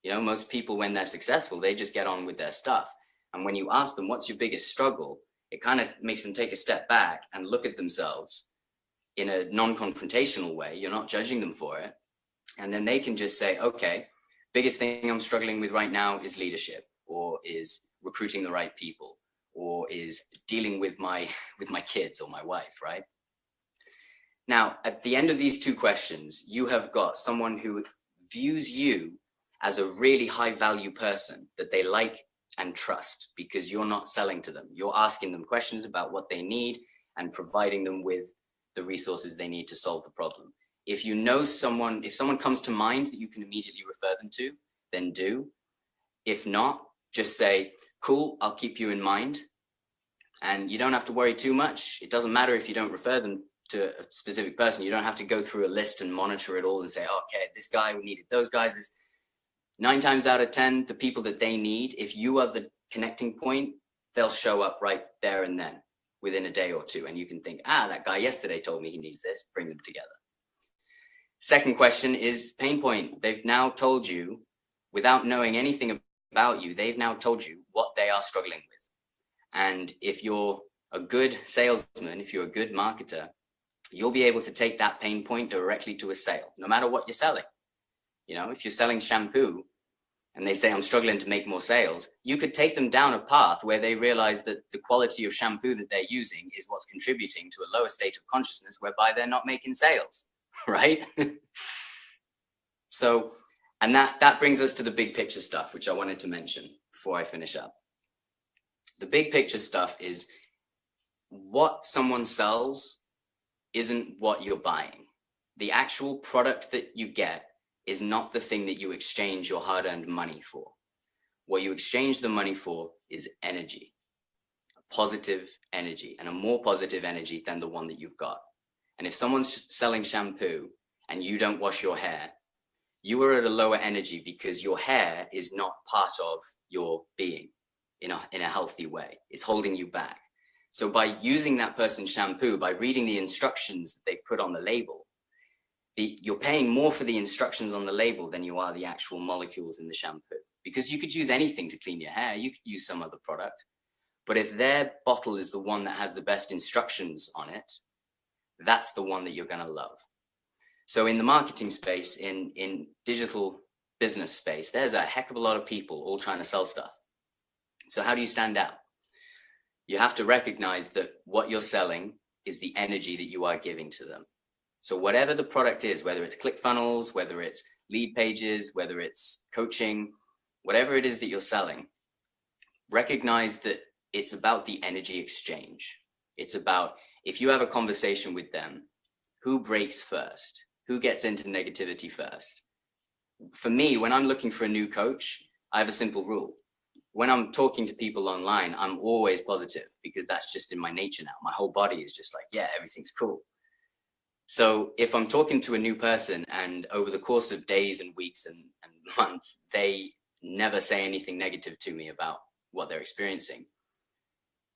You know, most people, when they're successful, they just get on with their stuff. And when you ask them, what's your biggest struggle? It kind of makes them take a step back and look at themselves in a non-confrontational way. You're not judging them for it. And then they can just say, okay, biggest thing I'm struggling with right now is leadership, or is recruiting the right people, or is dealing with my kids or my wife, right? Now, at the end of these 2 questions, you have got someone who views you as a really high value person that they like and trust, because you're not selling to them. You're asking them questions about what they need and providing them with the resources they need to solve the problem. If you know someone, if someone comes to mind that you can immediately refer them to, then do. If not, just say, cool, I'll keep you in mind. And you don't have to worry too much. It doesn't matter if you don't refer them to a specific person. You don't have to go through a list and monitor it all and say, okay, this guy, we needed those guys. 9 times out of 10, the people that they need, if you are the connecting point, they'll show up right there and then within a day or 2. And you can think, that guy yesterday told me he needs this, bring them together. Second question is pain point. They've now told you, without knowing anything about you, they've now told you what they are struggling with. And if you're a good salesman, if you're a good marketer, you'll be able to take that pain point directly to a sale, no matter what you're selling. You know, if you're selling shampoo and they say, I'm struggling to make more sales, you could take them down a path where they realize that the quality of shampoo that they're using is what's contributing to a lower state of consciousness, whereby they're not making sales, right? So, and that brings us to the big picture stuff, which I wanted to mention before I finish up. The big picture stuff is what someone sells isn't what you're buying. The actual product that you get is not the thing that you exchange your hard-earned money for. What you exchange the money for is energy, positive energy, and a more positive energy than the one that you've got. And if someone's selling shampoo and you don't wash your hair, you are at a lower energy because your hair is not part of your being in a healthy way. It's holding you back. So by using that person's shampoo, by reading the instructions that they've put on the label, you're paying more for the instructions on the label than you are the actual molecules in the shampoo. Because you could use anything to clean your hair. You could use some other product. But if their bottle is the one that has the best instructions on it, that's the one that you're going to love. So in the marketing space, in digital business space, there's a heck of a lot of people all trying to sell stuff. So how do you stand out? You have to recognize that what you're selling is the energy that you are giving to them. So whatever the product is, whether it's ClickFunnels, whether it's lead pages, whether it's coaching, whatever it is that you're selling, recognize that it's about the energy exchange. It's about, if you have a conversation with them, who breaks first? Who gets into negativity first? For me, when I'm looking for a new coach, I have a simple rule. When I'm talking to people online, I'm always positive because that's just in my nature now. My whole body is just like, yeah, everything's cool. So if I'm talking to a new person and over the course of days and weeks and months, they never say anything negative to me about what they're experiencing,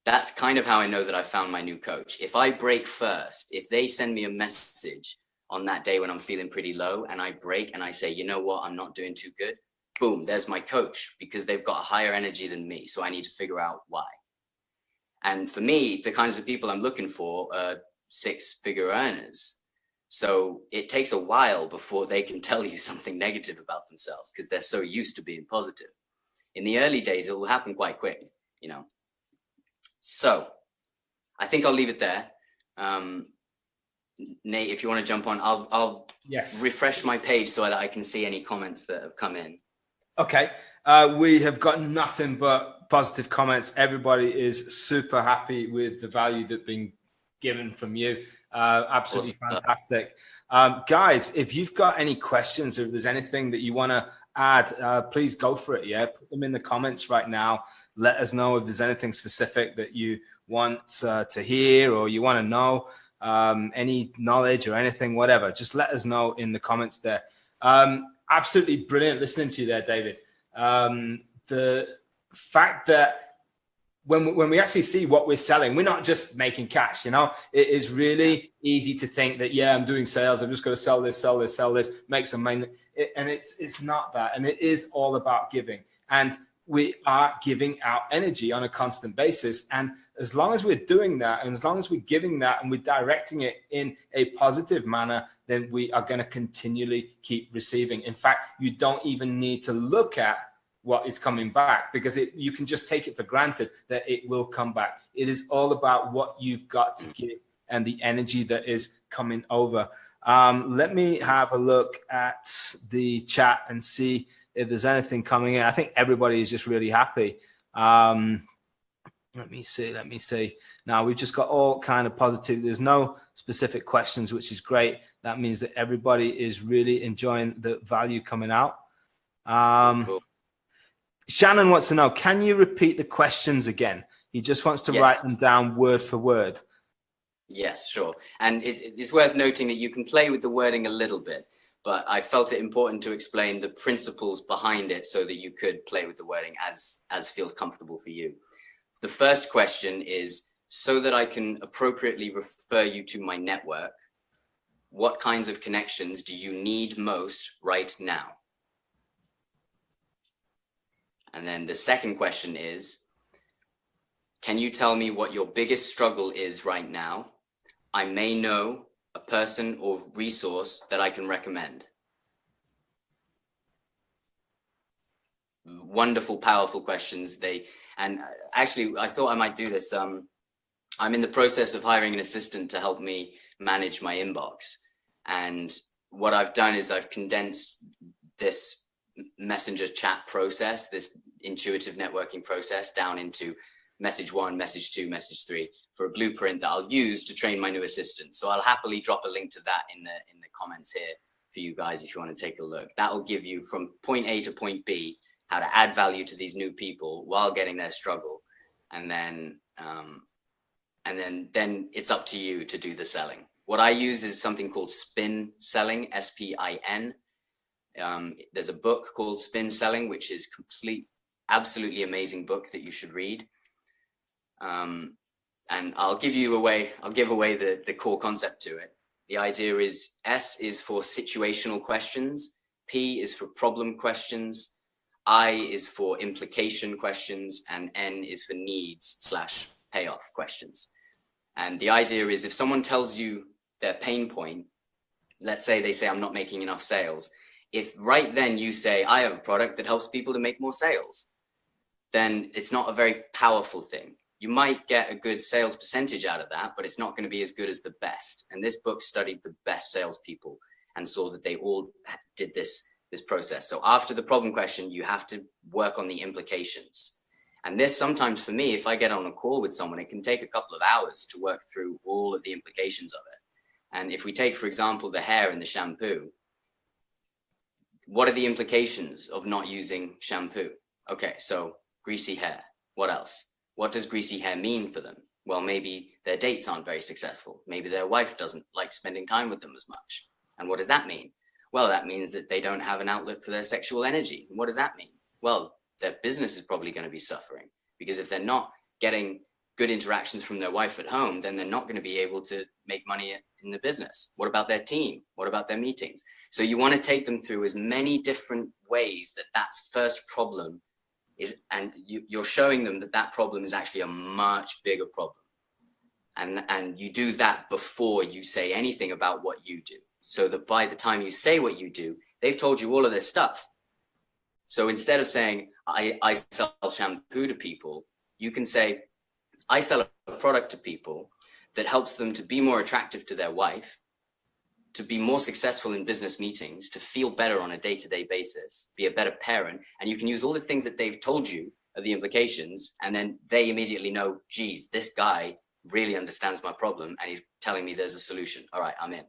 that's kind of how I know that I found my new coach. If I break first, if they send me a message on that day when I'm feeling pretty low and I break and I say, you know what, I'm not doing too good, boom, there's my coach, because they've got a higher energy than me. So I need to figure out why. And for me, the kinds of people I'm looking for are 6-figure earners. So it takes a while before they can tell you something negative about themselves because they're so used to being positive. In the early days, it will happen quite quick, you know. So I think I'll leave it there. Nate, if you want to jump on, I'll refresh my page so that I can see any comments that have come in. Okay. We have got nothing but positive comments. Everybody is super happy with the value that's been given from you. Absolutely Awesome. fantastic. Guys, if you've got any questions, or if there's anything that you want to add, please go for it. Yeah, put them in the comments right now. Let us know if there's anything specific that you want to hear or you want to know, any knowledge or anything, whatever. Just let us know in the comments there. Absolutely brilliant listening to you there, David. The fact that when we actually see what we're selling, we're not just making cash. It is really easy to think that, yeah, I'm doing sales, I'm just going to sell this, make some money. And it's not that. And it is all about giving. And we are giving out energy on a constant basis. And as long as we're doing that, and as long as we're giving that and we're directing it in a positive manner, then we are going to continually keep receiving. In fact, you don't even need to look at what is coming back, because you can just take it for granted that it will come back. It is all about what you've got to give and the energy that is coming over. Let me have a look at the chat and see if there's anything coming in. I think everybody is just really happy. Let me see. Now we've just got all kind of positive. There's no specific questions, which is great. That means that everybody is really enjoying the value coming out. Cool. Shannon wants to know, can you repeat the questions again? He just wants to write them down word for word. Yes, sure. And it's worth noting that you can play with the wording a little bit, but I felt it important to explain the principles behind it so that you could play with the wording as feels comfortable for you. The first question is, so that I can appropriately refer you to my network, what kinds of connections do you need most right now? And then the second question is, can you tell me what your biggest struggle is right now? I may know a person or resource that I can recommend. Wonderful, powerful questions. And actually, I thought I might do this. I'm in the process of hiring an assistant to help me manage my inbox. And what I've done is I've condensed this messenger chat process, this intuitive networking process, down into message 1, message 2, message 3 for a blueprint that I'll use to train my new assistant. So I'll happily drop a link to that in the comments here for you guys if you want to take a look. That will give you from point A to point B how to add value to these new people while getting their struggle, and then it's up to you to do the selling. What I use is something called spin selling, SPIN. There's a book called Spin Selling, which is absolutely amazing book that you should read. And I'll give away the core concept to it. The idea is S is for situational questions, P is for problem questions, I is for implication questions, and N is for needs/payoff questions. And the idea is, if someone tells you their pain point, let's say they say, I'm not making enough sales. If right then you say, I have a product that helps people to make more sales, then it's not a very powerful thing. You might get a good sales percentage out of that, but it's not going to be as good as the best. And this book studied the best salespeople and saw that they all did this process. So after the problem question, you have to work on the implications. And this sometimes for me, if I get on a call with someone, it can take a couple of hours to work through all of the implications of it. And if we take, for example, the hair and the shampoo, what are the implications of not using shampoo? Okay, so greasy hair. What else? What does greasy hair mean for them? Well, maybe their dates aren't very successful. Maybe their wife doesn't like spending time with them as much. And what does that mean? Well, that means that they don't have an outlet for their sexual energy. And what does that mean? Well, their business is probably going to be suffering, because if they're not getting good interactions from their wife at home, then they're not going to be able to make money in the business. What about their team? What about their meetings? So you want to take them through as many different ways that first problem is, and you're showing them that problem is actually a much bigger problem. And you do that before you say anything about what you do, so that by the time you say what you do, they've told you all of this stuff. So instead of saying, I sell shampoo to people, you can say, I sell a product to people that helps them to be more attractive to their wife, to be more successful in business meetings, to feel better on a day-to-day basis, be a better parent, and you can use all the things that they've told you are the implications, and then they immediately know, geez, this guy really understands my problem and he's telling me there's a solution. All right, I'm in.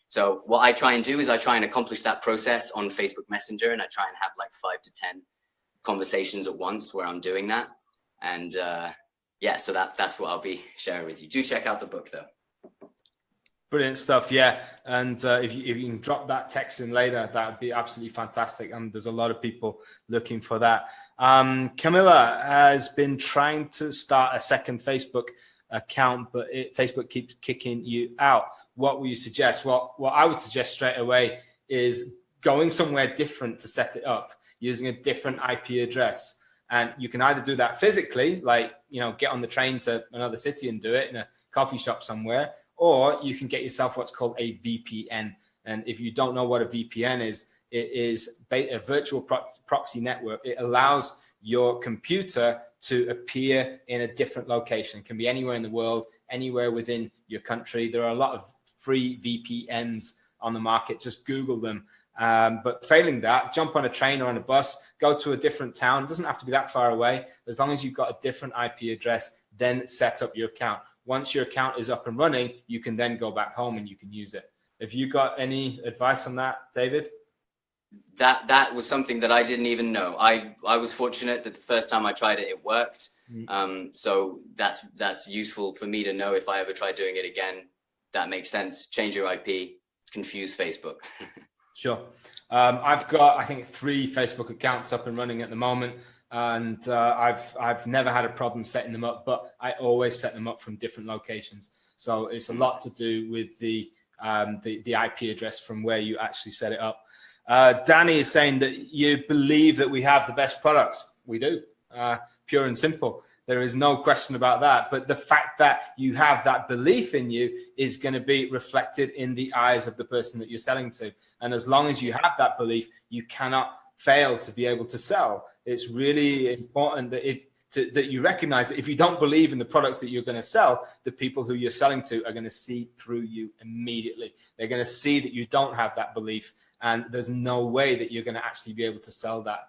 So what I try and do is I try and accomplish that process on Facebook Messenger, and I try and have like 5 to 10 conversations at once where I'm doing that. And yeah, so that's what I'll be sharing with you. Do check out the book though. Brilliant stuff, yeah. And if you can drop that text in later, that would be absolutely fantastic. And there's a lot of people looking for that. Camilla has been trying to start a second Facebook account, but Facebook keeps kicking you out. What will you suggest? Well, what I would suggest straight away is going somewhere different to set it up, using a different IP address. And you can either do that physically, like, you know, get on the train to another city and do it in a coffee shop somewhere, or you can get yourself what's called a VPN. And if you don't know what a VPN is, it is a virtual proxy network. It allows your computer to appear in a different location. It can be anywhere in the world, anywhere within your country. There are a lot of free VPNs on the market. Just Google them. But failing that, jump on a train or on a bus, go to a different town. It doesn't have to be that far away. As long as you've got a different IP address, then set up your account. Once your account is up and running, you can then go back home and you can use it. Have you got any advice on that, David? That was something that I didn't even know. I was fortunate that the first time I tried it, it worked. So that's useful for me to know if I ever try doing it again. That makes sense. Change your IP, confuse Facebook. Sure. I've got, I think, 3 Facebook accounts up and running at the moment. And I've never had a problem setting them up, but I always set them up from different locations. So it's a lot to do with the IP address from where you actually set it up. Danny is saying that you believe that we have the best products. We do, pure and simple. There is no question about that. But the fact that you have that belief in you is going to be reflected in the eyes of the person that you're selling to. And as long as you have that belief, you cannot fail to be able to sell. It's really important that that you recognize that if you don't believe in the products that you're going to sell, the people who you're selling to are going to see through you immediately. They're going to see that you don't have that belief, and there's no way that you're going to actually be able to sell that.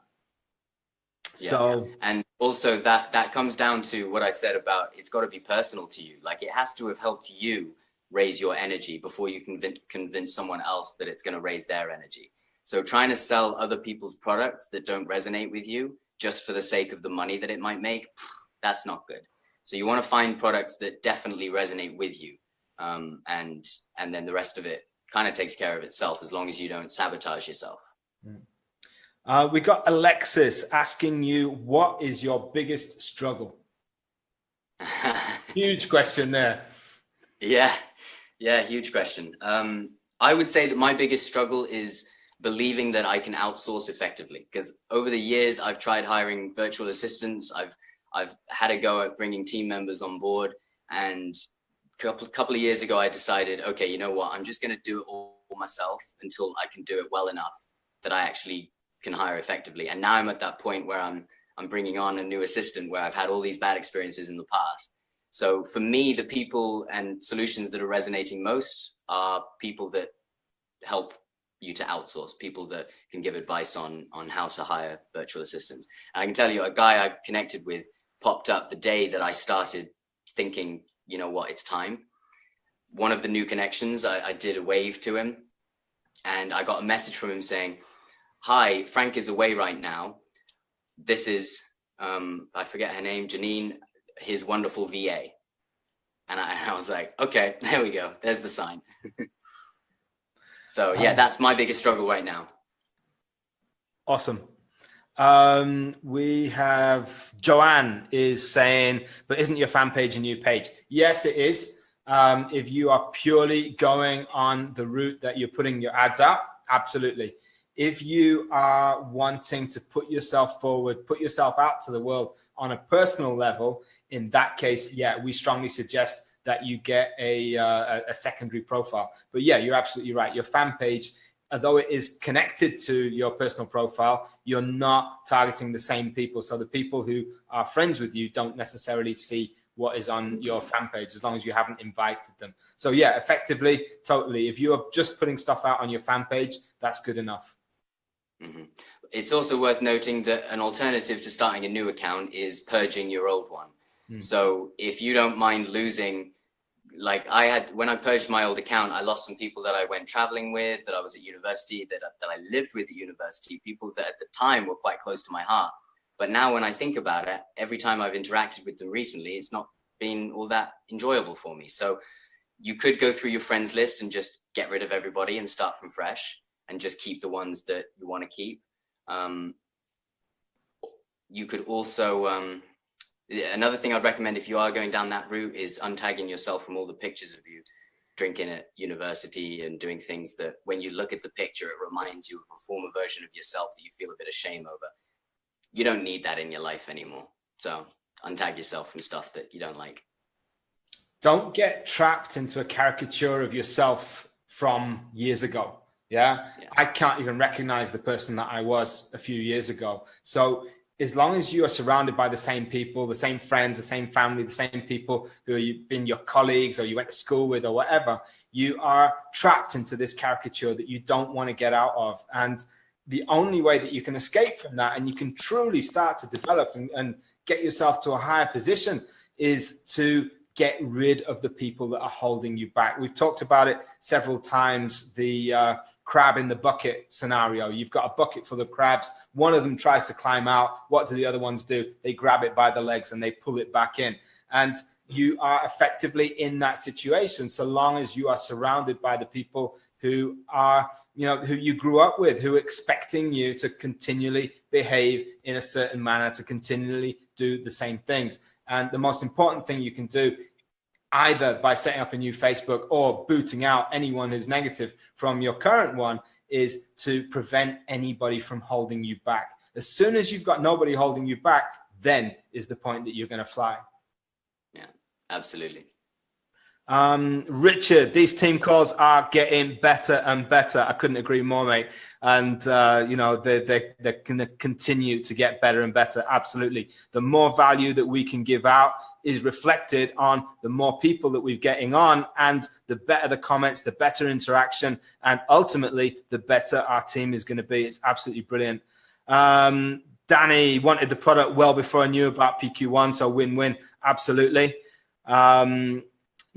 Yeah. So, and also that comes down to what I said about it's got to be personal to you. Like, it has to have helped you raise your energy before you can convince someone else that it's going to raise their energy. So trying to sell other people's products that don't resonate with you just for the sake of the money that it might make, that's not good. So you want to find products that definitely resonate with you. And then the rest of it kind of takes care of itself as long as you don't sabotage yourself. We got Alexis asking you, what is your biggest struggle? Huge question there. Yeah, huge question. I would say that my biggest struggle is believing that I can outsource effectively, because over the years I've tried hiring virtual assistants. I've had a go at bringing team members on board, and a couple of years ago I decided, okay, you know what, I'm just going to do it all myself until I can do it well enough that I actually can hire effectively. And now I'm at that point where I'm bringing on a new assistant where I've had all these bad experiences in the past. So for me, the people and solutions that are resonating most are people that help you to outsource, people that can give advice on how to hire virtual assistants. And I can tell you, a guy I connected with popped up the day that I started thinking, you know what, it's time. One of the new connections, I did a wave to him, and I got a message from him saying, "Hi, Frank is away right now. This is, I forget her name, Janine, his wonderful VA." And I was like, okay, there we go. There's the sign. So yeah, that's my biggest struggle right now. Awesome. We have Joanne is saying, but isn't your fan page a new page? Yes, it is. If you are purely going on the route that you're putting your ads out, absolutely. If you are wanting to put yourself forward, put yourself out to the world on a personal level, in that case, yeah, we strongly suggest that you get a secondary profile. But yeah, you're absolutely right. Your fan page, although it is connected to your personal profile, you're not targeting the same people. So the people who are friends with you don't necessarily see what is on your fan page, as long as you haven't invited them. So yeah, effectively, totally. If you are just putting stuff out on your fan page, that's good enough. Mm-hmm. It's also worth noting that an alternative to starting a new account is purging your old one. So if you don't mind losing, like I had, when I purged my old account, I lost some people that I went traveling with, that I was at university, that I lived with at university, people that at the time were quite close to my heart. But now when I think about it, every time I've interacted with them recently, it's not been all that enjoyable for me. So you could go through your friends list and just get rid of everybody and start from fresh and just keep the ones that you want to keep. You could also, another thing I'd recommend if you are going down that route is untagging yourself from all the pictures of you drinking at university and doing things that when you look at the picture, it reminds you of a former version of yourself that you feel a bit of shame over. You don't need that in your life anymore. So untag yourself from stuff that you don't like. Don't get trapped into a caricature of yourself from years ago. Yeah. I can't even recognize the person that I was a few years ago. So as long as you are surrounded by the same people, the same friends, the same family, the same people who have been your colleagues or you went to school with or whatever, you are trapped into this caricature that you don't want to get out of. And the only way that you can escape from that and you can truly start to develop and get yourself to a higher position is to get rid of the people that are holding you back. We've talked about it several times, the crab in the bucket scenario. You've got a bucket full of crabs. One of them tries to climb out. What do the other ones do? They grab it by the legs and they pull it back in. And you are effectively in that situation so long as you are surrounded by the people who are, you know, who you grew up with, who are expecting you to continually behave in a certain manner, to continually do the same things. And the most important thing you can do, either by setting up a new Facebook or booting out anyone who's negative from your current one, is to prevent anybody from holding you back. As soon as you've got nobody holding you back, then is the point that you're going to fly. Yeah, absolutely. Richard, these team calls are getting better and better. I couldn't agree more, mate. And, you know, they're going to continue to get better and better. Absolutely. The more value that we can give out is reflected on the more people that we're getting on, and the better the comments, the better interaction, and ultimately the better our team is going to be. It's absolutely brilliant. Danny wanted the product well before I knew about PQ1, so win-win. Absolutely.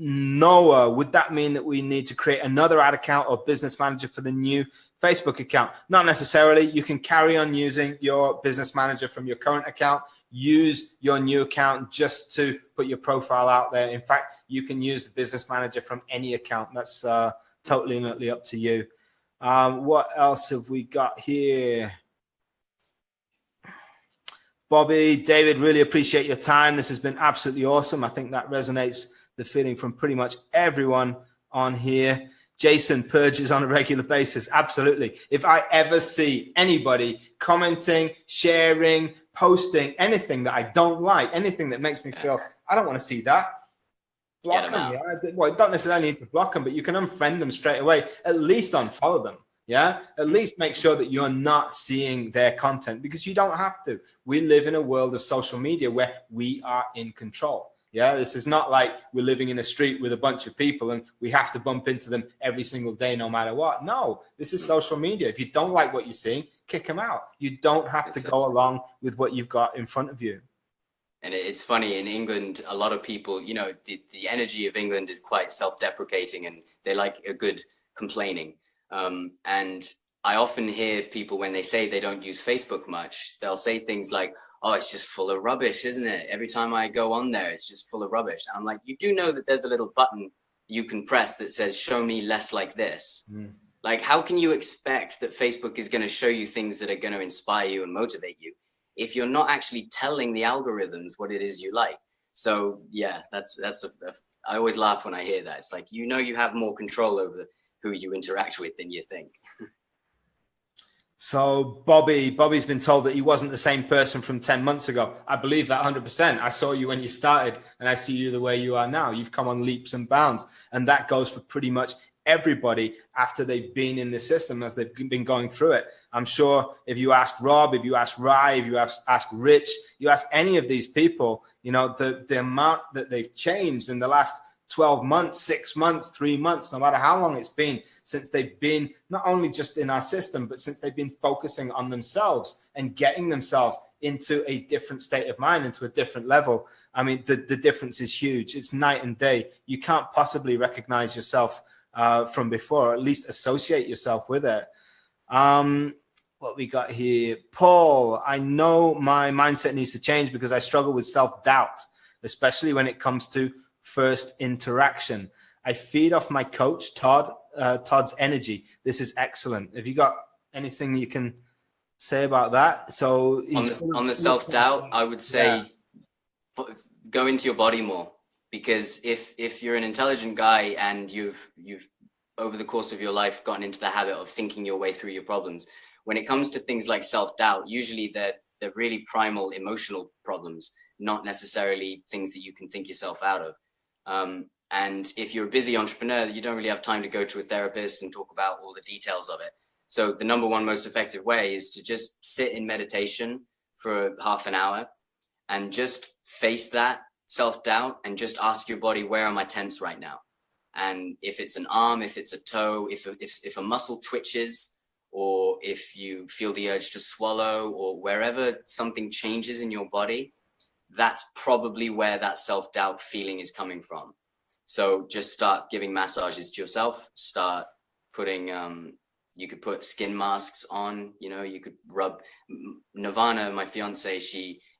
Noah, would that mean that we need to create another ad account or business manager for the new Facebook account? Not necessarily. You can carry on using your business manager from your current account. Use your new account just to put your profile out there. In fact, you can use the business manager from any account. That's totally and utterly up to you. What else have we got here? Bobby, David, really appreciate your time. This has been absolutely awesome. I think that resonates the feeling from pretty much everyone on here. Jason, purges on a regular basis. Absolutely. If I ever see anybody commenting, sharing, posting anything that I don't like, anything that makes me feel, I don't want to see that, block them. Yeah? Well, don't necessarily need to block them, but you can unfriend them straight away. At least unfollow them. Yeah. At least make sure that you're not seeing their content, because you don't have to. We live in a world of social media where we are in control. Yeah, this is not like we're living in a street with a bunch of people and we have to bump into them every single day, no matter what. No, this is social media. If you don't like what you're seeing, kick them out. You don't have to go along with what you've got in front of you. And it's funny, in England, a lot of people, you know, the energy of England is quite self-deprecating and they like a good complaining. And I often hear people, when they say they don't use Facebook much, they'll say things like, oh, it's just full of rubbish, isn't it? Every time I go on there, it's just full of rubbish. And I'm like, you do know that there's a little button you can press that says, show me less like this. Like, how can you expect that Facebook is going to show you things that are going to inspire you and motivate you if you're not actually telling the algorithms what it is you like? So yeah, I always laugh when I hear that. It's like, you know, you have more control over who you interact with than you think. So Bobby's been told that he wasn't the same person from 10 months ago. I believe that 100%. I saw you when you started and I see you the way you are now. You've come on leaps and bounds. And that goes for pretty much everybody after they've been in the system, as they've been going through it. I'm sure if you ask Rob, if you ask Rye, if you ask Rich, you ask any of these people, You know, the amount that they've changed in the last 12 months, 6 months, 3 months, no matter how long it's been since they've been not only just in our system, but since they've been focusing on themselves and getting themselves into a different state of mind, into a different level. I mean, the difference is huge. It's night and day. You can't possibly recognize yourself from before, or at least associate yourself with it. What we got here? Paul, I know my mindset needs to change because I struggle with self-doubt, especially when it comes to first interaction. I feed off my coach, Todd's energy. This is excellent. Have you got anything you can say about that? So on the self-doubt, I would say go into your body more, because if you're an intelligent guy and you've over the course of your life gotten into the habit of thinking your way through your problems, when it comes to things like self-doubt, usually they're really primal emotional problems, not necessarily things that you can think yourself out of. And if you're a busy entrepreneur, you don't really have time to go to a therapist and talk about all the details of it. So the number one most effective way is to just sit in meditation for half an hour and just face that self-doubt and just ask your body, where am I tense right now? And if it's an arm, if it's a toe, if a muscle twitches, or if you feel the urge to swallow, or wherever something changes in your body, that's probably where that self-doubt feeling is coming from. So just start giving massages to yourself. Start putting, you could put skin masks on, you know, you could rub. Nirvana, my fiance,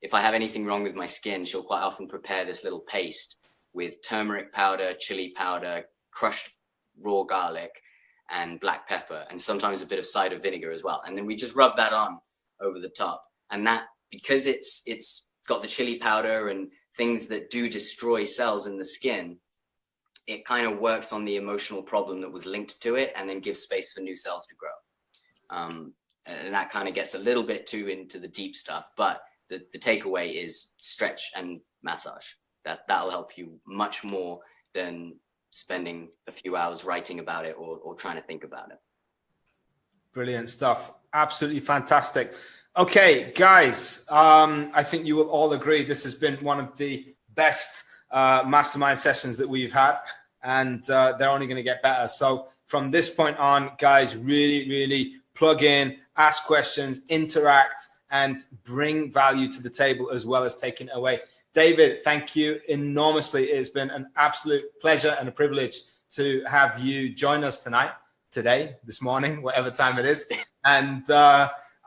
if I have anything wrong with my skin, she'll quite often prepare this little paste with turmeric powder, chili powder, crushed raw garlic, and black pepper, and sometimes a bit of cider vinegar as well. And then we just rub that on over the top. And that, because it's got the chili powder and things that do destroy cells in the skin, it kind of works on the emotional problem that was linked to it, and then gives space for new cells to grow. And that kind of gets a little bit too into the deep stuff, but the takeaway is stretch and massage. That'll help you much more than spending a few hours writing about it or trying to think about it. Brilliant stuff. Absolutely fantastic. Okay, guys, I think you will all agree this has been one of the best mastermind sessions that we've had, and they're only going to get better. So from this point on, guys, really, really plug in, ask questions, interact, and bring value to the table as well as taking it away. David, thank you enormously. It's been an absolute pleasure and a privilege to have you join us today, this morning, whatever time it is. And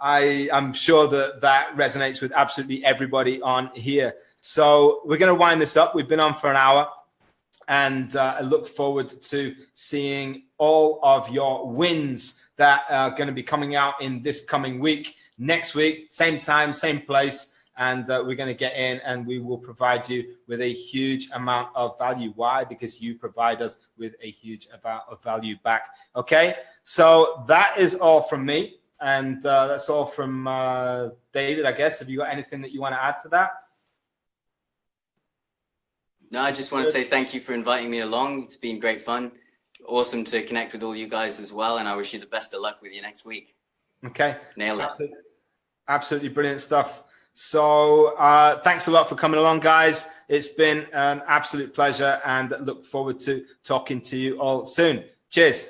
I'm sure that resonates with absolutely everybody on here. So we're going to wind this up. We've been on for an hour, and I look forward to seeing all of your wins that are going to be coming out in this coming week. Next week, same time, same place. And we're going to get in, and we will provide you with a huge amount of value. Why? Because you provide us with a huge amount of value back. Okay, so that is all from me, and that's all from David, I guess. Have you got anything that you want to add to that? No, I just want to say thank you for inviting me along. It's been great fun. Awesome to connect with all you guys as well, and I wish you the best of luck with you next week. Okay. Nail it. Absolutely brilliant stuff. So thanks a lot for coming along, guys. It's been an absolute pleasure, and look forward to talking to you all soon. Cheers.